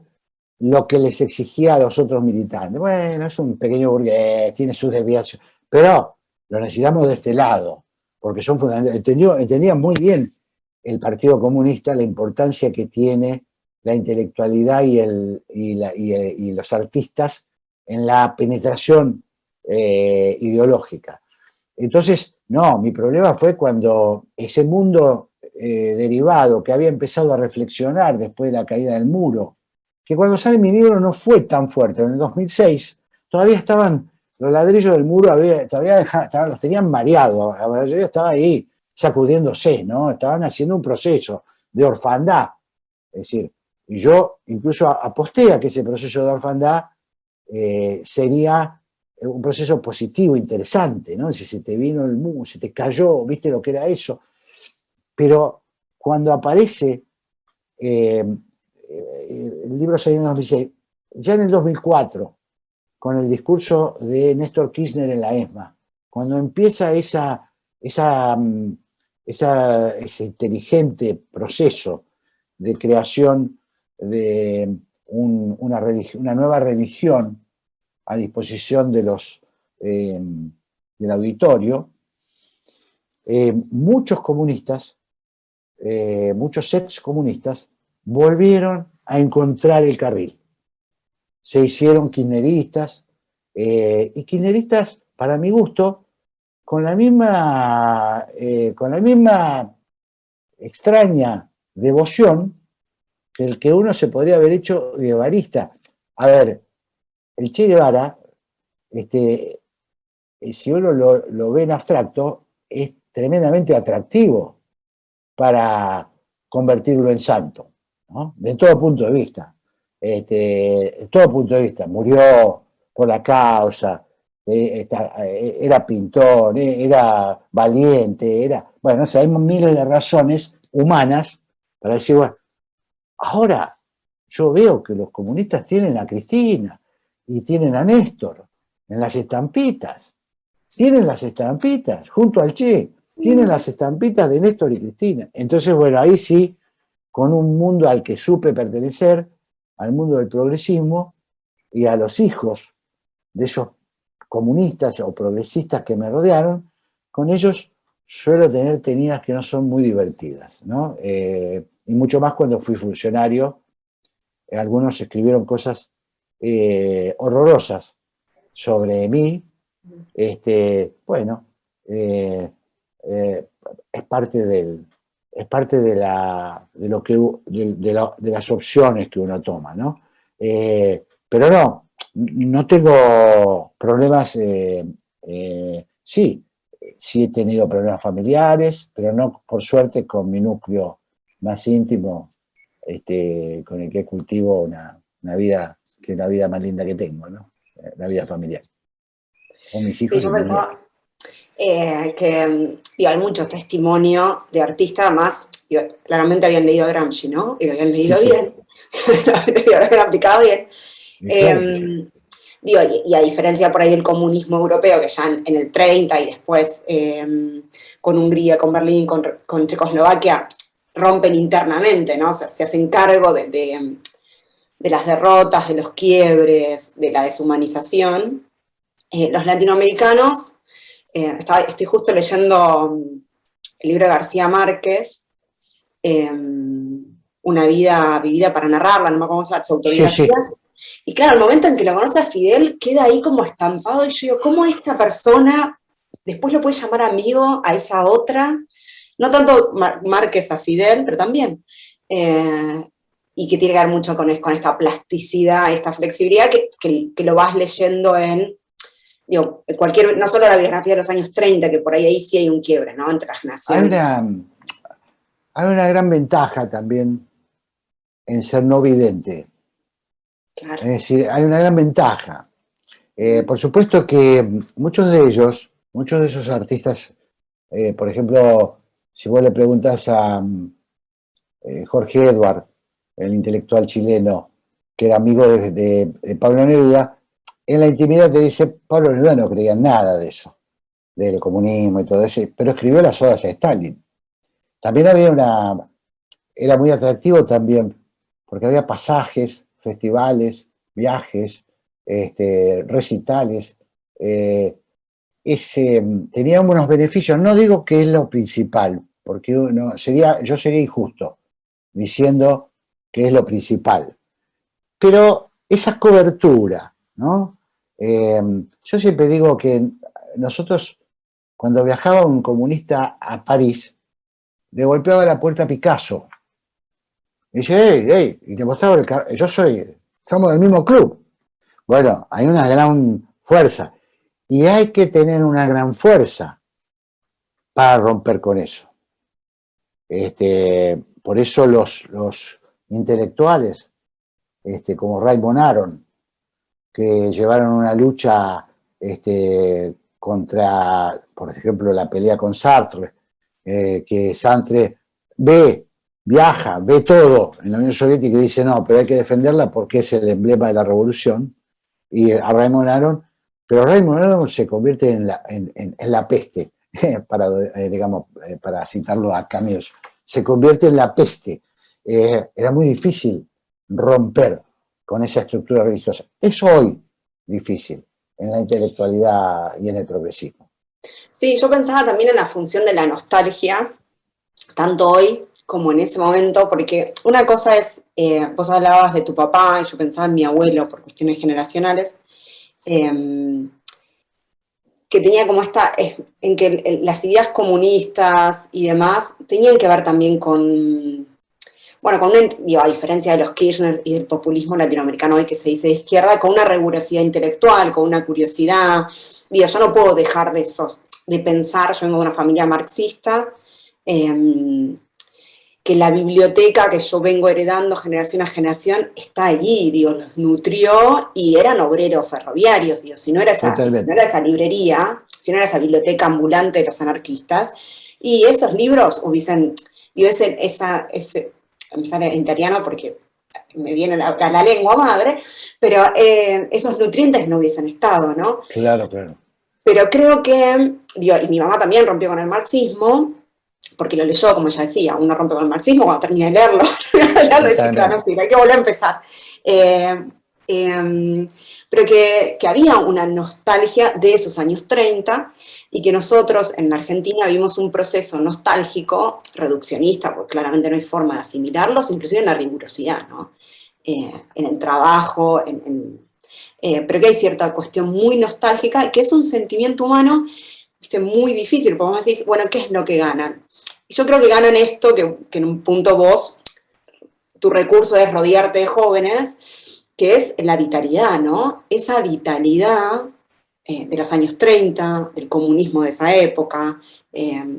lo que les exigía a los otros militantes. Bueno, es un pequeño burgués, tiene sus desviaciones, pero lo necesitamos de este lado, porque son fundamentales. Entendía muy bien el Partido Comunista la importancia que tiene la intelectualidad y los artistas en la penetración ideológica. Entonces, no, mi problema fue cuando ese mundo derivado que había empezado a reflexionar después de la caída del muro, que cuando sale mi libro no fue tan fuerte, en el 2006 todavía estaban los ladrillos del muro, los tenían mareados, la mayoría estaba ahí sacudiéndose, ¿no? Estaban haciendo un proceso de orfandad, es decir, y yo incluso aposté a que ese proceso de orfandad sería un proceso positivo, interesante, ¿no? Si se te vino el muro, se te cayó, viste lo que era eso. Pero cuando aparece, el libro salió en 2006, ya en el 2004, con el discurso de Néstor Kirchner en la ESMA, cuando empieza ese inteligente proceso de creación de una nueva religión a disposición del auditorio, muchos comunistas, muchos excomunistas, volvieron a encontrar el carril. Se hicieron kirchneristas, y kirchneristas, para mi gusto, con la misma extraña devoción que el que uno se podría haber hecho guevarista. A ver, el Che Guevara, si uno lo ve en abstracto, es tremendamente atractivo para convertirlo en santo, ¿no? De todo punto de vista. De todo punto de vista. Murió por la causa, era pintor, era valiente, bueno, no sé, hay miles de razones humanas para decir, bueno, ahora yo veo que los comunistas tienen a Cristina y tienen a Néstor en las estampitas. Tienen las estampitas junto al Che, tienen las estampitas de Néstor y Cristina. Entonces, bueno, ahí sí, con un mundo al que supe pertenecer, al mundo del progresismo, y a los hijos de esos comunistas o progresistas que me rodearon, con ellos suelo tener tenidas que no son muy divertidas, ¿no? Y mucho más cuando fui funcionario, algunos escribieron cosas horrorosas sobre mí. Bueno, es parte de las opciones que uno toma, ¿no? Pero no tengo problemas, sí he tenido problemas familiares, pero no, por suerte, con mi núcleo más íntimo, con el que cultivo una vida, que es la vida más linda que tengo, ¿no? La vida familiar. Con mis hijos Sí, yo y mi nieto. pensaba que digo, hay mucho testimonio de artistas, además, digo, claramente habían leído a Gramsci, ¿no? Y lo habían leído Sí. bien, lo habían aplicado bien. Claro que sí. Digo, y a diferencia por ahí del comunismo europeo, que ya en el 30 y después con Hungría, con Berlín, con Checoslovaquia, rompen internamente, ¿no? O sea, se hacen cargo de las derrotas, de los quiebres, de la deshumanización. Los latinoamericanos, estoy justo leyendo el libro de García Márquez, Una vida vivida para narrarla, no me acuerdo cómo se llama, su autobiografía. Sí. Y claro, el momento en que lo conoce a Fidel, queda ahí como estampado, y yo digo, ¿cómo esta persona después lo puede llamar amigo a esa otra? No tanto Márquez a Fidel, pero también. Y que tiene que ver mucho con esta plasticidad, esta flexibilidad que lo vas leyendo en, digo, no solo la biografía de los años 30, que por ahí sí hay un quiebre, ¿no? Entre las generaciones. Hay una gran ventaja también en ser no vidente. Claro. Es decir, hay una gran ventaja. Por supuesto que muchos de esos artistas, por ejemplo, si vos le preguntas a Jorge Edward, el intelectual chileno, que era amigo de Pablo Neruda, en la intimidad te dice, Pablo Neruda no creía en nada de eso, del comunismo y todo eso, pero escribió las odas a Stalin. También era muy atractivo también, porque había pasajes, festivales, viajes, recitales, tenía unos beneficios. No digo que es lo principal, porque yo sería injusto diciendo que es lo principal, pero esa cobertura, ¿no? Yo siempre digo que nosotros, cuando viajaba un comunista a París, le golpeaba la puerta a Picasso. Y dice, hey, y te mostraba somos del mismo club. Bueno, hay una gran fuerza. Y hay que tener una gran fuerza para romper con eso. Por eso los intelectuales, como Raymond Aron, que llevaron una lucha contra, por ejemplo, la pelea con Sartre, que Sartre viaja, ve todo en la Unión Soviética y dice, no, pero hay que defenderla porque es el emblema de la revolución, y a Raymond Aron, pero Raymond Aron se convierte en la peste, para citarlo a Camus, se convierte en la peste. Era muy difícil romper con esa estructura religiosa. Es hoy difícil en la intelectualidad y en el progresismo. Sí, yo pensaba también en la función de la nostalgia, tanto hoy como en ese momento, porque una cosa es, vos hablabas de tu papá, y yo pensaba en mi abuelo por cuestiones generacionales, que tenía como en que las ideas comunistas y demás tenían que ver también con bueno, digo, a diferencia de los Kirchner y del populismo latinoamericano hoy que se dice de izquierda, con una rigurosidad intelectual, con una curiosidad. Digo, yo no puedo dejar de pensar, yo vengo de una familia marxista, que la biblioteca que yo vengo heredando generación a generación está allí, digo, los nutrió y eran obreros ferroviarios, digo, si no era esa librería, si no era esa biblioteca ambulante de los anarquistas, y esos libros hubiesen, digo, me sale en italiano porque me viene a la lengua madre, pero esos nutrientes no hubiesen estado, ¿no? Claro, claro. Pero creo que, digo, y mi mamá también rompió con el marxismo, porque lo leyó, como ella decía, uno rompe con el marxismo cuando termina de leerlo, dice, claro, sí, hay que volver a empezar. Pero que había una nostalgia de esos años 30 y que nosotros en la Argentina vimos un proceso nostálgico, reduccionista, porque claramente no hay forma de asimilarlos, inclusive en la rigurosidad, ¿no? En el trabajo, pero que hay cierta cuestión muy nostálgica, que es un sentimiento humano, ¿viste? Muy difícil, porque vos decís, bueno, ¿qué es lo que ganan? Y yo creo que ganan esto, que en un punto vos, tu recurso es rodearte de jóvenes, que es la vitalidad, ¿no? Esa vitalidad de los años 30, del comunismo de esa época.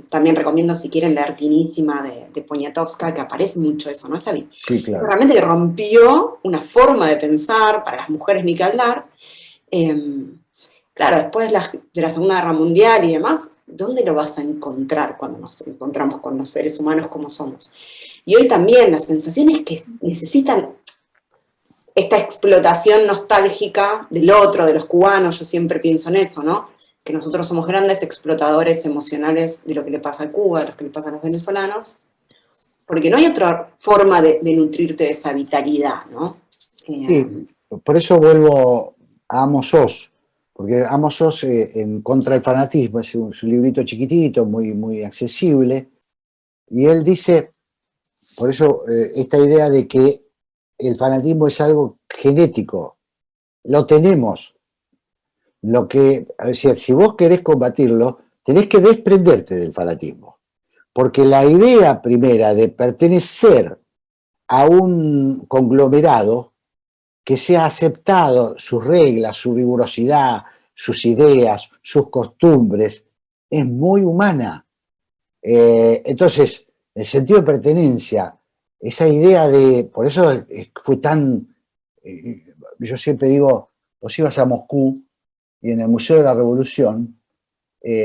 También recomiendo, si quieren, leer Finísima de Poniatowska, que aparece mucho eso, ¿no? Sí, claro. Realmente que rompió una forma de pensar, para las mujeres ni que hablar. Claro, después de la Segunda Guerra Mundial y demás, ¿dónde lo vas a encontrar cuando nos encontramos con los seres humanos como somos? Y hoy también la sensación es que necesitan esta explotación nostálgica del otro, de los cubanos, yo siempre pienso en eso, ¿no? Que nosotros somos grandes explotadores emocionales de lo que le pasa a Cuba, de lo que le pasa a los venezolanos, porque no hay otra forma de nutrirte de esa vitalidad, ¿no? Sí, por eso vuelvo a Amos Oz, porque Amos Oz en Contra del Fanatismo es un librito chiquitito, muy, muy accesible, y él dice, por eso esta idea de que el fanatismo es algo genético, lo tenemos. Lo que, es decir, si vos querés combatirlo, tenés que desprenderte del fanatismo. Porque la idea primera de pertenecer a un conglomerado que sea aceptado sus reglas, su rigurosidad, sus ideas, sus costumbres, es muy humana. Entonces, el sentido de pertenencia, esa idea de, por eso fue tan, yo siempre digo, vos ibas a Moscú y en el Museo de la Revolución,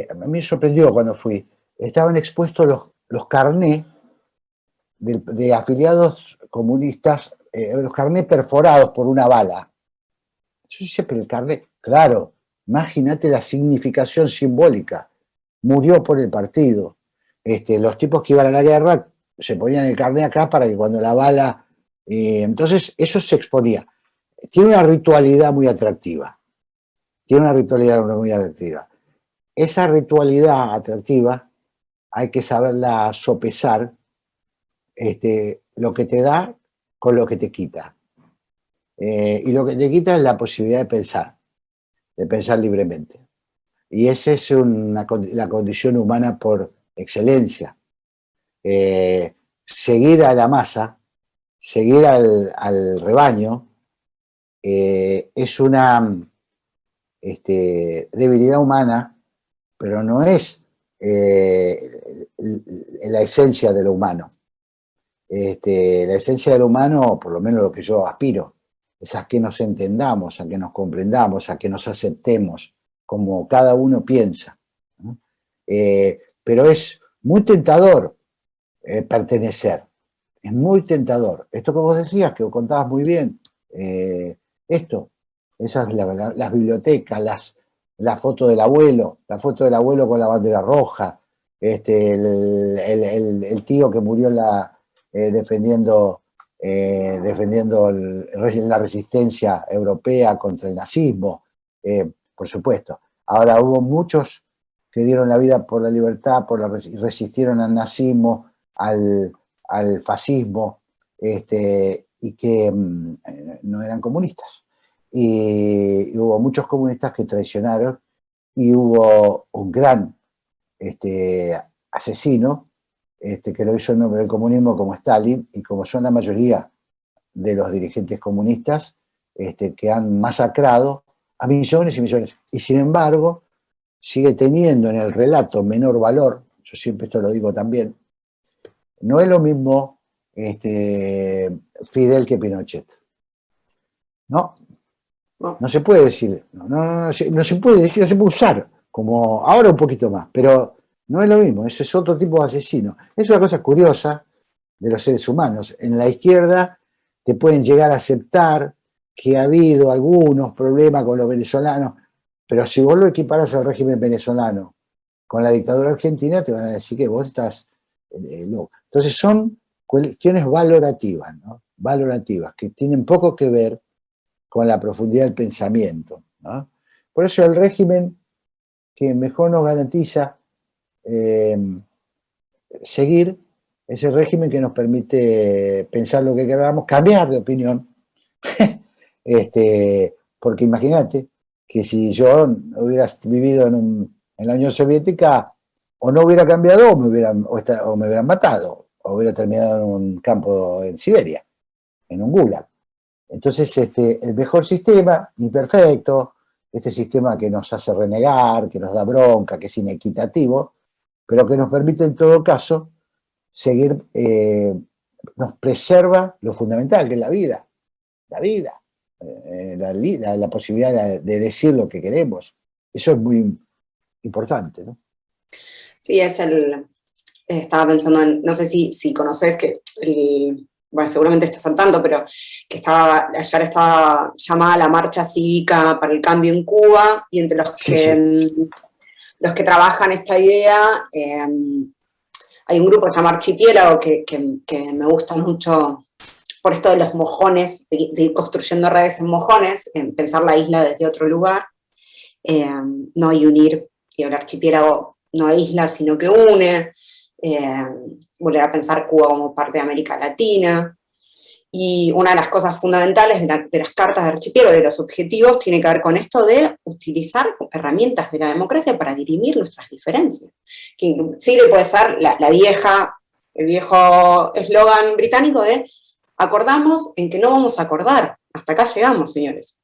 a mí me sorprendió cuando fui, estaban expuestos los carnés de afiliados comunistas, los carnés perforados por una bala. Yo decía, pero el carnet, claro, imagínate la significación simbólica. Murió por el partido. Los tipos que iban a la guerra se ponían el carnet acá para que cuando la bala... entonces, eso se exponía. Tiene una ritualidad muy atractiva. Tiene una ritualidad muy atractiva. Esa ritualidad atractiva hay que saberla sopesar, lo que te da con lo que te quita. Y lo que te quita es la posibilidad de pensar libremente. Y esa es la condición humana por excelencia. Seguir a la masa, seguir al rebaño, es una debilidad humana, pero no es la esencia de lo humano. La esencia del humano, por lo menos lo que yo aspiro, es a que nos entendamos, a que nos comprendamos, a que nos aceptemos como cada uno piensa, ¿no? Pero es muy tentador pertenecer, es muy tentador. Esto que vos decías, que contabas muy bien, esas las bibliotecas, la foto del abuelo con la bandera roja, el tío que murió defendiendo la resistencia europea contra el nazismo, por supuesto. Ahora hubo muchos que dieron la vida por la libertad, resistieron al nazismo, al fascismo, y que no eran comunistas. Y hubo muchos comunistas que traicionaron, y hubo un gran asesino que lo hizo en nombre del comunismo como Stalin, y como son la mayoría de los dirigentes comunistas, que han masacrado a millones y millones. Y sin embargo, sigue teniendo en el relato menor valor, yo siempre esto lo digo también, no es lo mismo Fidel que Pinochet. No, no se puede decir, no se puede decir, no se puede usar, como ahora un poquito más, pero no es lo mismo, ese es otro tipo de asesino. Es una cosa curiosa de los seres humanos. En la izquierda te pueden llegar a aceptar que ha habido algunos problemas con los venezolanos, pero si vos lo equiparas al régimen venezolano con la dictadura argentina, te van a decir que vos estás loco. Entonces son cuestiones valorativas, ¿no? Valorativas, que tienen poco que ver con la profundidad del pensamiento, ¿no? Por eso el régimen que mejor nos garantiza seguir es el régimen que nos permite pensar lo que queramos, cambiar de opinión, porque imagínate que si yo hubiera vivido en la Unión Soviética, o no hubiera cambiado o me hubieran matado, o hubiera terminado en un campo en Siberia, en un gulag. Entonces, el mejor sistema, imperfecto, este sistema que nos hace renegar, que nos da bronca, que es inequitativo, pero que nos permite en todo caso seguir, nos preserva lo fundamental, que es la vida, la posibilidad de decir lo que queremos. Eso es muy importante, ¿no? Sí, estaba pensando en, no sé si conoces que, bueno, seguramente estás al tanto, pero que ayer estaba llamada la marcha cívica para el cambio en Cuba, y entre los que trabajan esta idea, hay un grupo que se llama Archipiélago que me gusta mucho por esto de los mojones, de ir construyendo redes en mojones, en pensar la isla desde otro lugar, no, y unir, y el archipiélago no aísla, sino que une, volver a pensar Cuba como parte de América Latina. Y una de las cosas fundamentales de las cartas de archipiélago, de los objetivos, tiene que ver con esto de utilizar herramientas de la democracia para dirimir nuestras diferencias. Que sí le puede ser el viejo eslogan británico de acordamos en que no vamos a acordar. Hasta acá llegamos, señores.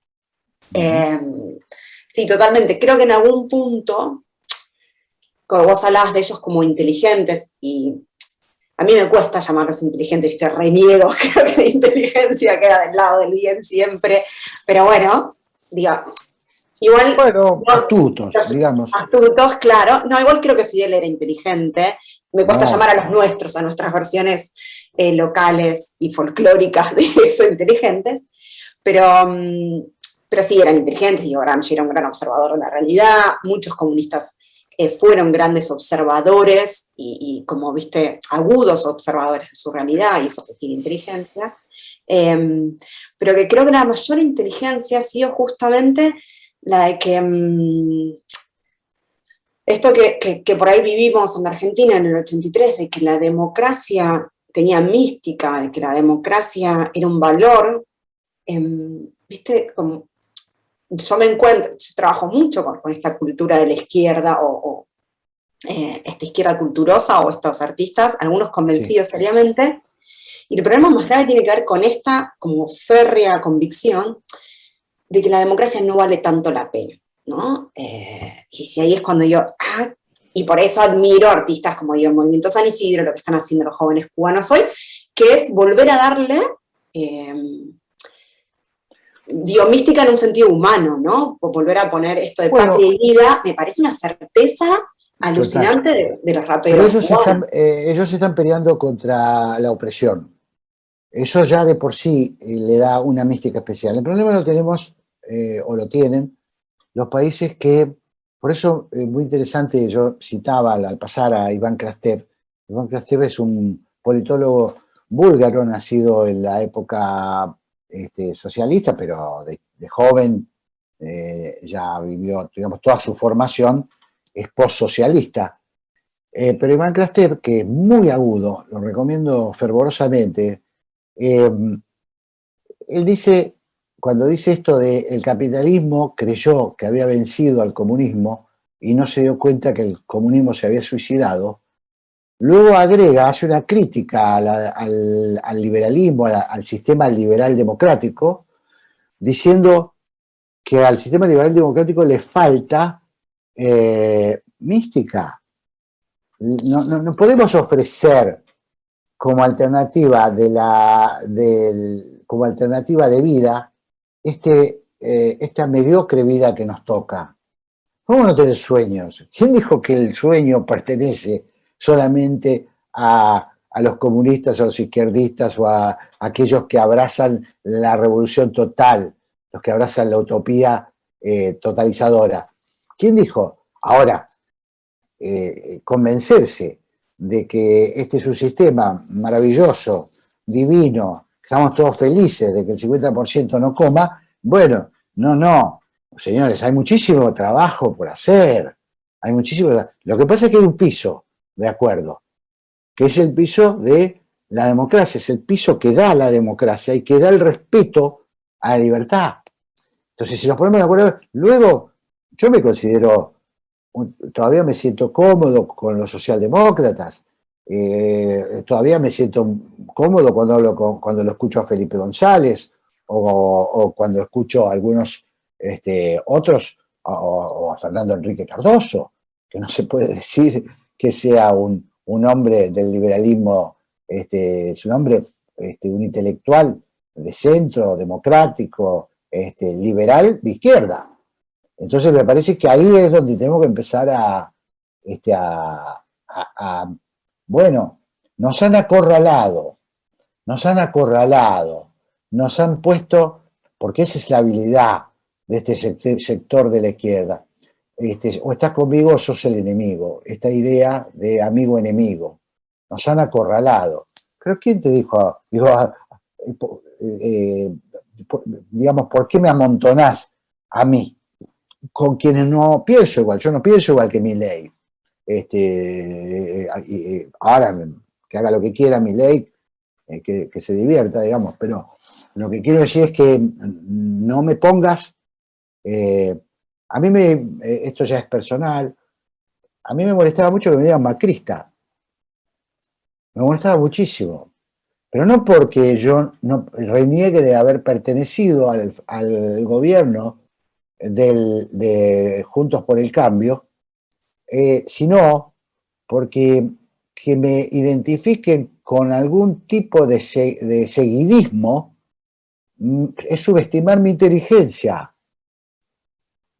Sí, totalmente. Creo que en algún punto, como vos hablabas de ellos como inteligentes, y a mí me cuesta llamarlos inteligentes, reniego, creo que la inteligencia queda del lado del bien siempre, pero bueno, digo, igual... Bueno, astutos, digamos. Astutos, claro. No, igual creo que Fidel era inteligente. Me cuesta llamar a los nuestros, a nuestras versiones locales y folclóricas de eso, inteligentes, pero sí eran inteligentes. Digo, Gramsci era un gran observador de la realidad, muchos comunistas fueron grandes observadores y como viste, agudos observadores de su realidad, y eso requiere inteligencia, pero que creo que la mayor inteligencia ha sido justamente la de que esto que por ahí vivimos en Argentina en el 83, de que la democracia tenía mística, de que la democracia era un valor, viste, como yo trabajo mucho con esta cultura de la izquierda o esta izquierda culturosa o estos artistas, algunos convencidos seriamente, y el problema más grave tiene que ver con esta como férrea convicción de que la democracia no vale tanto la pena, ¿no? Y si ahí es cuando yo, y por eso admiro artistas como digo, el Movimiento San Isidro, lo que están haciendo los jóvenes cubanos hoy, que es volver a darle mística en un sentido humano, ¿no? O volver a poner esto de patria y vida, me parece una certeza alucinante de los raperos. Pero ellos están peleando contra la opresión. Eso ya de por sí le da una mística especial. El problema lo tenemos, o lo tienen, los países que, por eso es muy interesante, yo citaba al pasar a Iván Krastev. Iván Krastev es un politólogo búlgaro, nacido en la época socialista, pero de joven ya vivió, digamos, toda su formación es postsocialista. Pero Iván Krastev, que es muy agudo, lo recomiendo fervorosamente, él dice, cuando dice esto de el capitalismo creyó que había vencido al comunismo y no se dio cuenta que el comunismo se había suicidado, luego agrega, hace una crítica al liberalismo, al sistema liberal democrático, diciendo que al sistema liberal democrático le falta mística. No podemos ofrecer como alternativa como alternativa de vida esta mediocre vida que nos toca. ¿Cómo no tener sueños? ¿Quién dijo que el sueño pertenece solamente a los comunistas, a los izquierdistas o a aquellos que abrazan la revolución total, los que abrazan la utopía totalizadora? ¿Quién dijo? Ahora, convencerse de que este es un sistema maravilloso, divino, estamos todos felices de que el 50% no coma, bueno, no, señores, hay muchísimo trabajo por hacer, hay muchísimo. Lo que pasa es que hay un piso, de acuerdo, que es el piso de la democracia, es el piso que da la democracia y que da el respeto a la libertad. Entonces, si nos ponemos de acuerdo, luego yo me considero, todavía me siento cómodo con los socialdemócratas, todavía me siento cómodo cuando lo escucho a Felipe González o cuando escucho a algunos otros, o a Fernando Enrique Cardoso, que no se puede decir que sea un hombre del liberalismo, es un hombre, un intelectual de centro, democrático, liberal, de izquierda. Entonces me parece que ahí es donde tenemos que empezar bueno, nos han acorralado, nos han puesto, porque esa es la habilidad de este sector de la izquierda, o estás conmigo o sos el enemigo, esta idea de amigo-enemigo, nos han acorralado. Pero ¿quién te dijo, digamos, ¿por qué me amontonás a mí? Con quienes no pienso igual, yo no pienso igual que Milei. Ahora que haga lo que quiera Milei, que se divierta, digamos, pero lo que quiero decir es que no me pongas, a mí esto ya es personal, a mí me molestaba mucho que me digan macrista, me molestaba muchísimo, pero no porque yo no reniegue de haber pertenecido al gobierno de Juntos por el Cambio, sino porque que me identifiquen con algún tipo de seguidismo es subestimar mi inteligencia.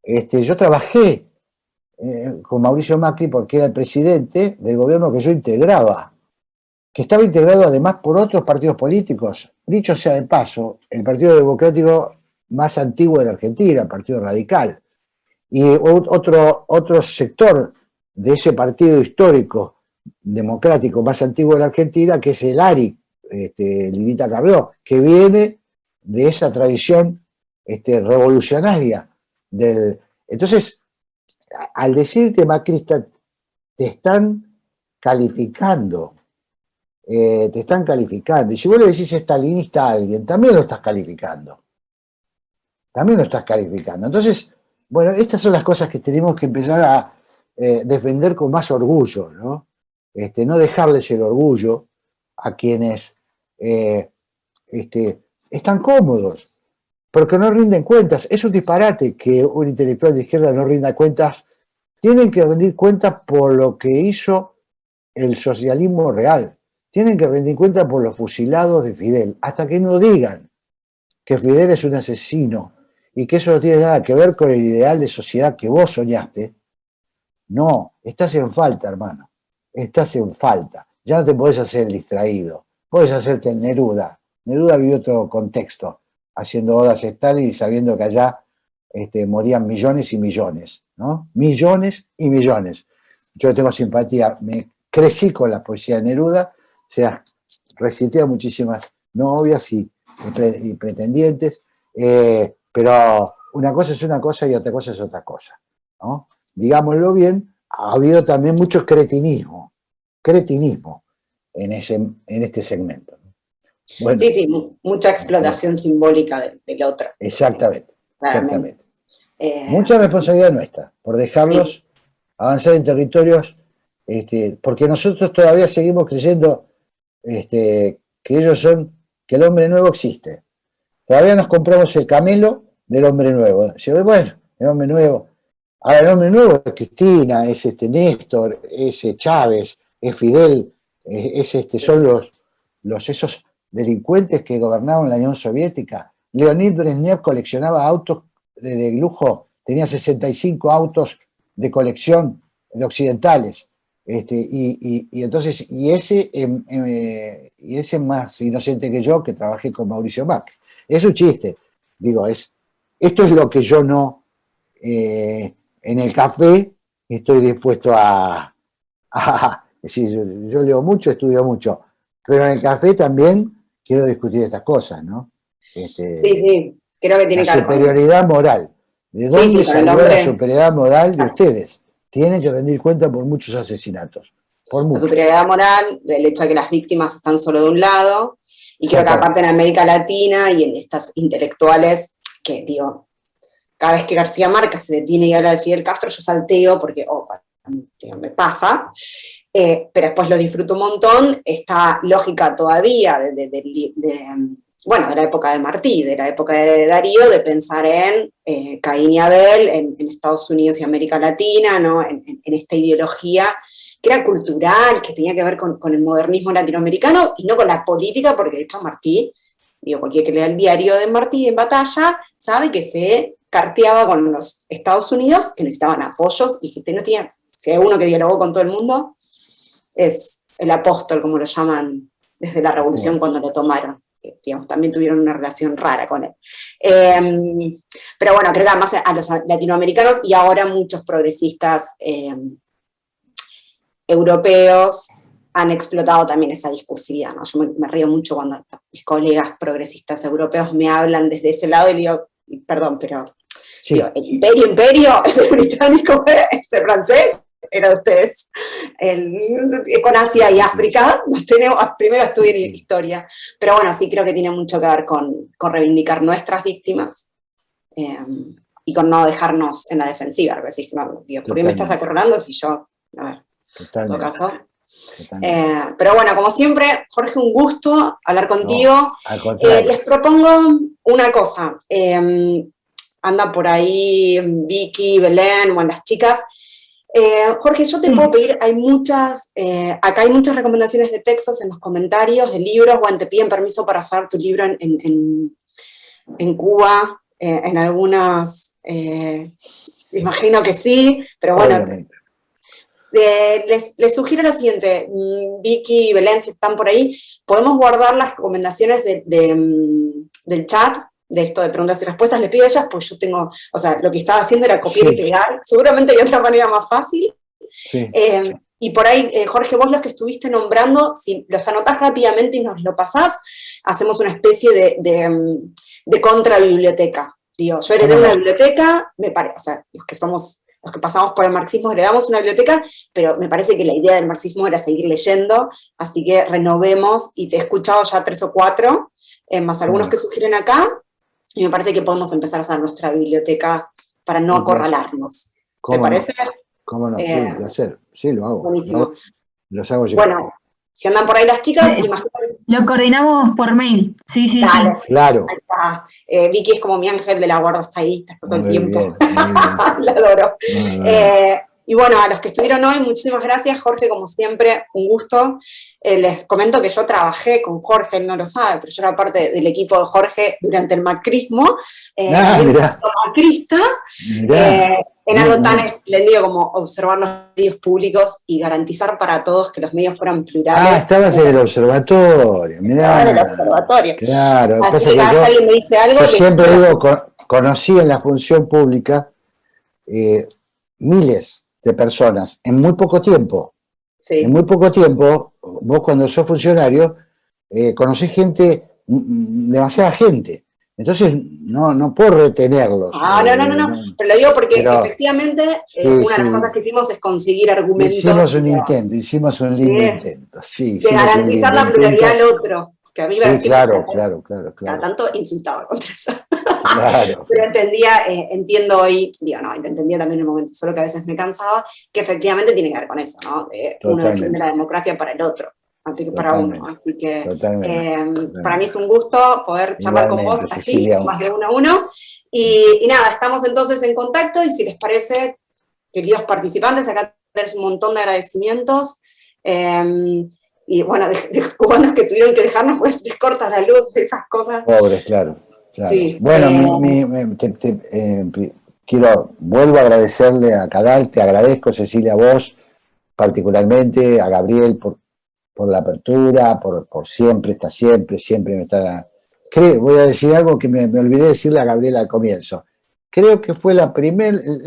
Yo trabajé con Mauricio Macri porque era el presidente del gobierno que yo integraba, que estaba integrado además por otros partidos políticos. Dicho sea de paso, el Partido Democrático más antiguo de la Argentina, el Partido Radical, y otro sector de ese partido histórico democrático más antiguo de la Argentina, que es el ARI, Lilita Carrió, que viene de esa tradición revolucionaria. Entonces, al decirte macrista, te están calificando. Y si vos le decís estalinista a alguien, también lo estás calificando. Entonces, bueno, estas son las cosas que tenemos que empezar a defender con más orgullo, ¿no? No dejarles el orgullo a quienes están cómodos, porque no rinden cuentas. Es un disparate que un intelectual de izquierda no rinda cuentas. Tienen que rendir cuentas por lo que hizo el socialismo real. Tienen que rendir cuentas por los fusilados de Fidel, hasta que no digan que Fidel es un asesino y que eso no tiene nada que ver con el ideal de sociedad que vos soñaste. No, estás en falta, hermano. Estás en falta. Ya no te podés hacer el distraído. Podés hacerte el Neruda. Neruda vivió otro contexto, haciendo odas a Stalin y sabiendo que allá morían millones y millones, ¿no? Millones y millones. Yo tengo simpatía, me crecí con la poesía de Neruda, se recité a muchísimas novias y pretendientes, pero una cosa es una cosa y otra cosa es otra cosa, ¿no? Digámoslo bien, ha habido también mucho cretinismo en este segmento. Bueno, sí, mucha explotación simbólica del otro. Exactamente. Mucha responsabilidad nuestra por dejarlos avanzar en territorios porque nosotros todavía seguimos creyendo que ellos son, que el hombre nuevo existe. Todavía nos compramos el camelo del hombre nuevo. Bueno, el hombre nuevo. Ahora el hombre nuevo es Cristina, es Néstor, es Chávez, es Fidel, son esos delincuentes que gobernaban la Unión Soviética. Leonid Brezhnev coleccionaba autos de lujo, tenía 65 autos de colección de occidentales. Entonces, ese más inocente que yo, que trabajé con Mauricio Macri. Es un chiste, digo, esto es lo que yo no, en el café estoy dispuesto es decir, yo leo mucho, estudio mucho, pero en el café también quiero discutir estas cosas, ¿no? Sí, creo que tiene la que ver con superioridad moral. ¿De dónde salió la hombre. superioridad moral de ustedes? Tienen que rendir cuenta por muchos asesinatos. Por La muchos. superioridad moral, del hecho de que las víctimas están solo de un lado, y creo que aparte en América Latina y en estas intelectuales, que digo, cada vez que García Márquez se detiene y habla de Fidel Castro, yo salteo porque, me pasa, pero después lo disfruto un montón, esta lógica todavía de la época de Martí, de la época de Darío, de pensar en Caín y Abel, en Estados Unidos y América Latina, ¿no? en esta ideología que era cultural, que tenía que ver con el modernismo latinoamericano y no con la política, porque de hecho Martí, cualquiera que lea el diario de Martí en batalla, sabe que se carteaba con los Estados Unidos, que necesitaban apoyos y que no tenía, si hay uno que dialogó con todo el mundo, es el apóstol, como lo llaman desde la revolución cuando lo tomaron. También tuvieron una relación rara con él. Pero bueno, creo que además a los latinoamericanos y ahora muchos progresistas europeos han explotado también esa discursividad, ¿no? Yo me río mucho cuando mis colegas progresistas europeos me hablan desde ese lado y digo, perdón, pero digo, el imperio, es el británico, es el francés, era de ustedes. Con Asia y África, primero estudien historia, pero bueno, sí creo que tiene mucho que ver con reivindicar nuestras víctimas y con no dejarnos en la defensiva, decir, no, digo, ¿por qué me estás acorralando si yo, a ver, en todo caso? Pero bueno, como siempre, Jorge, un gusto hablar contigo. Les propongo una cosa. Anda por ahí Vicky, Belén, bueno, las chicas. Jorge, yo te puedo pedir, acá hay muchas recomendaciones de textos en los comentarios, de libros, bueno, te piden permiso para usar tu libro en Cuba, en algunas, imagino que sí, pero bueno. Obviamente. Les sugiero lo siguiente, Vicky y Belén, si están por ahí, podemos guardar las recomendaciones del chat, de esto de preguntas y respuestas, les pido a ellas, pues yo tengo, lo que estaba haciendo era copiar y pegar, seguramente hay otra manera más fácil. Sí. Y por ahí, Jorge, vos los que estuviste nombrando, si los anotás rápidamente y nos lo pasás, hacemos una especie de contrabiblioteca. Digo, yo heredé una biblioteca, los que pasamos por el marxismo heredamos una biblioteca, pero me parece que la idea del marxismo era seguir leyendo, así que renovemos, y te he escuchado ya 3 o 4, más algunos que sugieren acá, y me parece que podemos empezar a hacer nuestra biblioteca para no acorralarnos. ¿Te parece? ¿Cómo no? Sí, un placer. Sí, lo hago. Buenísimo. Los hago llegar. Bueno, si andan por ahí las chicas, imagino que... Lo coordinamos por mail. Sí. Dale. Claro. Ahí está. Vicky es como mi ángel de la guarda, está ahí, está todo el tiempo. Bien. La adoro. Y bueno, a los que estuvieron hoy, muchísimas gracias, Jorge, como siempre, un gusto. Les comento que yo trabajé con Jorge, él no lo sabe, pero yo era parte del equipo de Jorge durante el macrismo. Mirá. Macrista. En algo tan espléndido como observar los medios públicos y garantizar para todos que los medios fueran plurales. Estabas en el observatorio, mirá. En el observatorio. Claro, así que alguien me dice algo. Yo siempre digo, conocí en la función pública miles de personas en muy poco tiempo. Sí. En muy poco tiempo, vos cuando sos funcionario, conocés gente, demasiada gente. Entonces, no puedo retenerlos. No, pero lo digo porque efectivamente una de las cosas que hicimos es conseguir argumentos. Hicimos un lindo intento. Sí, de garantizar la pluralidad al otro. Que a mí claro. Cada tanto insultaba contra eso. Claro. Pero entiendo hoy, digo, no, lo entendía también en el momento, solo que a veces me cansaba, que efectivamente tiene que ver con eso, ¿no? Uno defiende la democracia para el otro, antes que para uno. Así que para mí es un gusto poder charlar con vos así, Cecilia, más de uno a uno. Y nada, estamos entonces en contacto y si les parece, queridos participantes, acá tenés un montón de agradecimientos. Y bueno, de cubanos que tuvieron que dejarnos, pues les corta la luz, esas cosas. Pobres, claro. Sí, bueno, vuelvo a agradecerle a Cadal, te agradezco, Cecilia, a vos particularmente, a Gabriel por la apertura, por siempre me está... voy a decir algo que me olvidé decirle a Gabriel al comienzo. Creo que fue el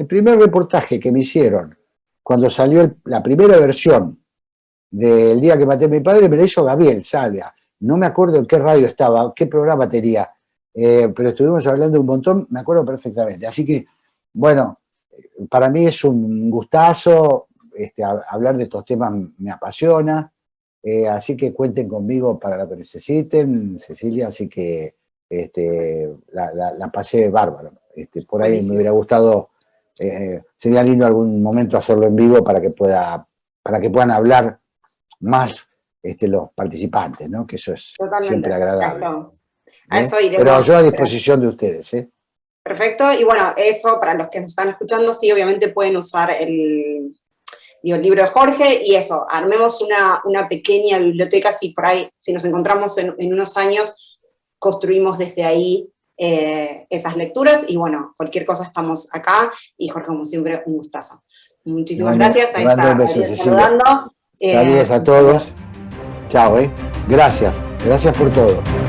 primer reportaje que me hicieron cuando salió la primera versión del día que maté a mi padre, me lo hizo Gabriel Salvia. No me acuerdo en qué radio estaba, qué programa tenía, pero estuvimos hablando un montón, me acuerdo perfectamente. Así que, bueno, para mí es un gustazo, hablar de estos temas me apasiona, así que cuenten conmigo para lo que necesiten, Cecilia, así que la pasé bárbaro. Por ahí me hubiera gustado, sería lindo algún momento hacerlo en vivo para que puedan hablar más los participantes, ¿no? Que eso es siempre agradable. A eso iremos. Pero yo a disposición de ustedes, ¿eh? Perfecto, y bueno, eso para los que nos están escuchando, sí, obviamente pueden usar el libro de Jorge, y eso, armemos una pequeña biblioteca, si por ahí, si nos encontramos en unos años, construimos desde ahí esas lecturas, y bueno, cualquier cosa estamos acá, y Jorge, como siempre, un gustazo. Muchísimas gracias. Te mando un beso, Cecilia. Saludos a todos. Chao, Gracias por todo.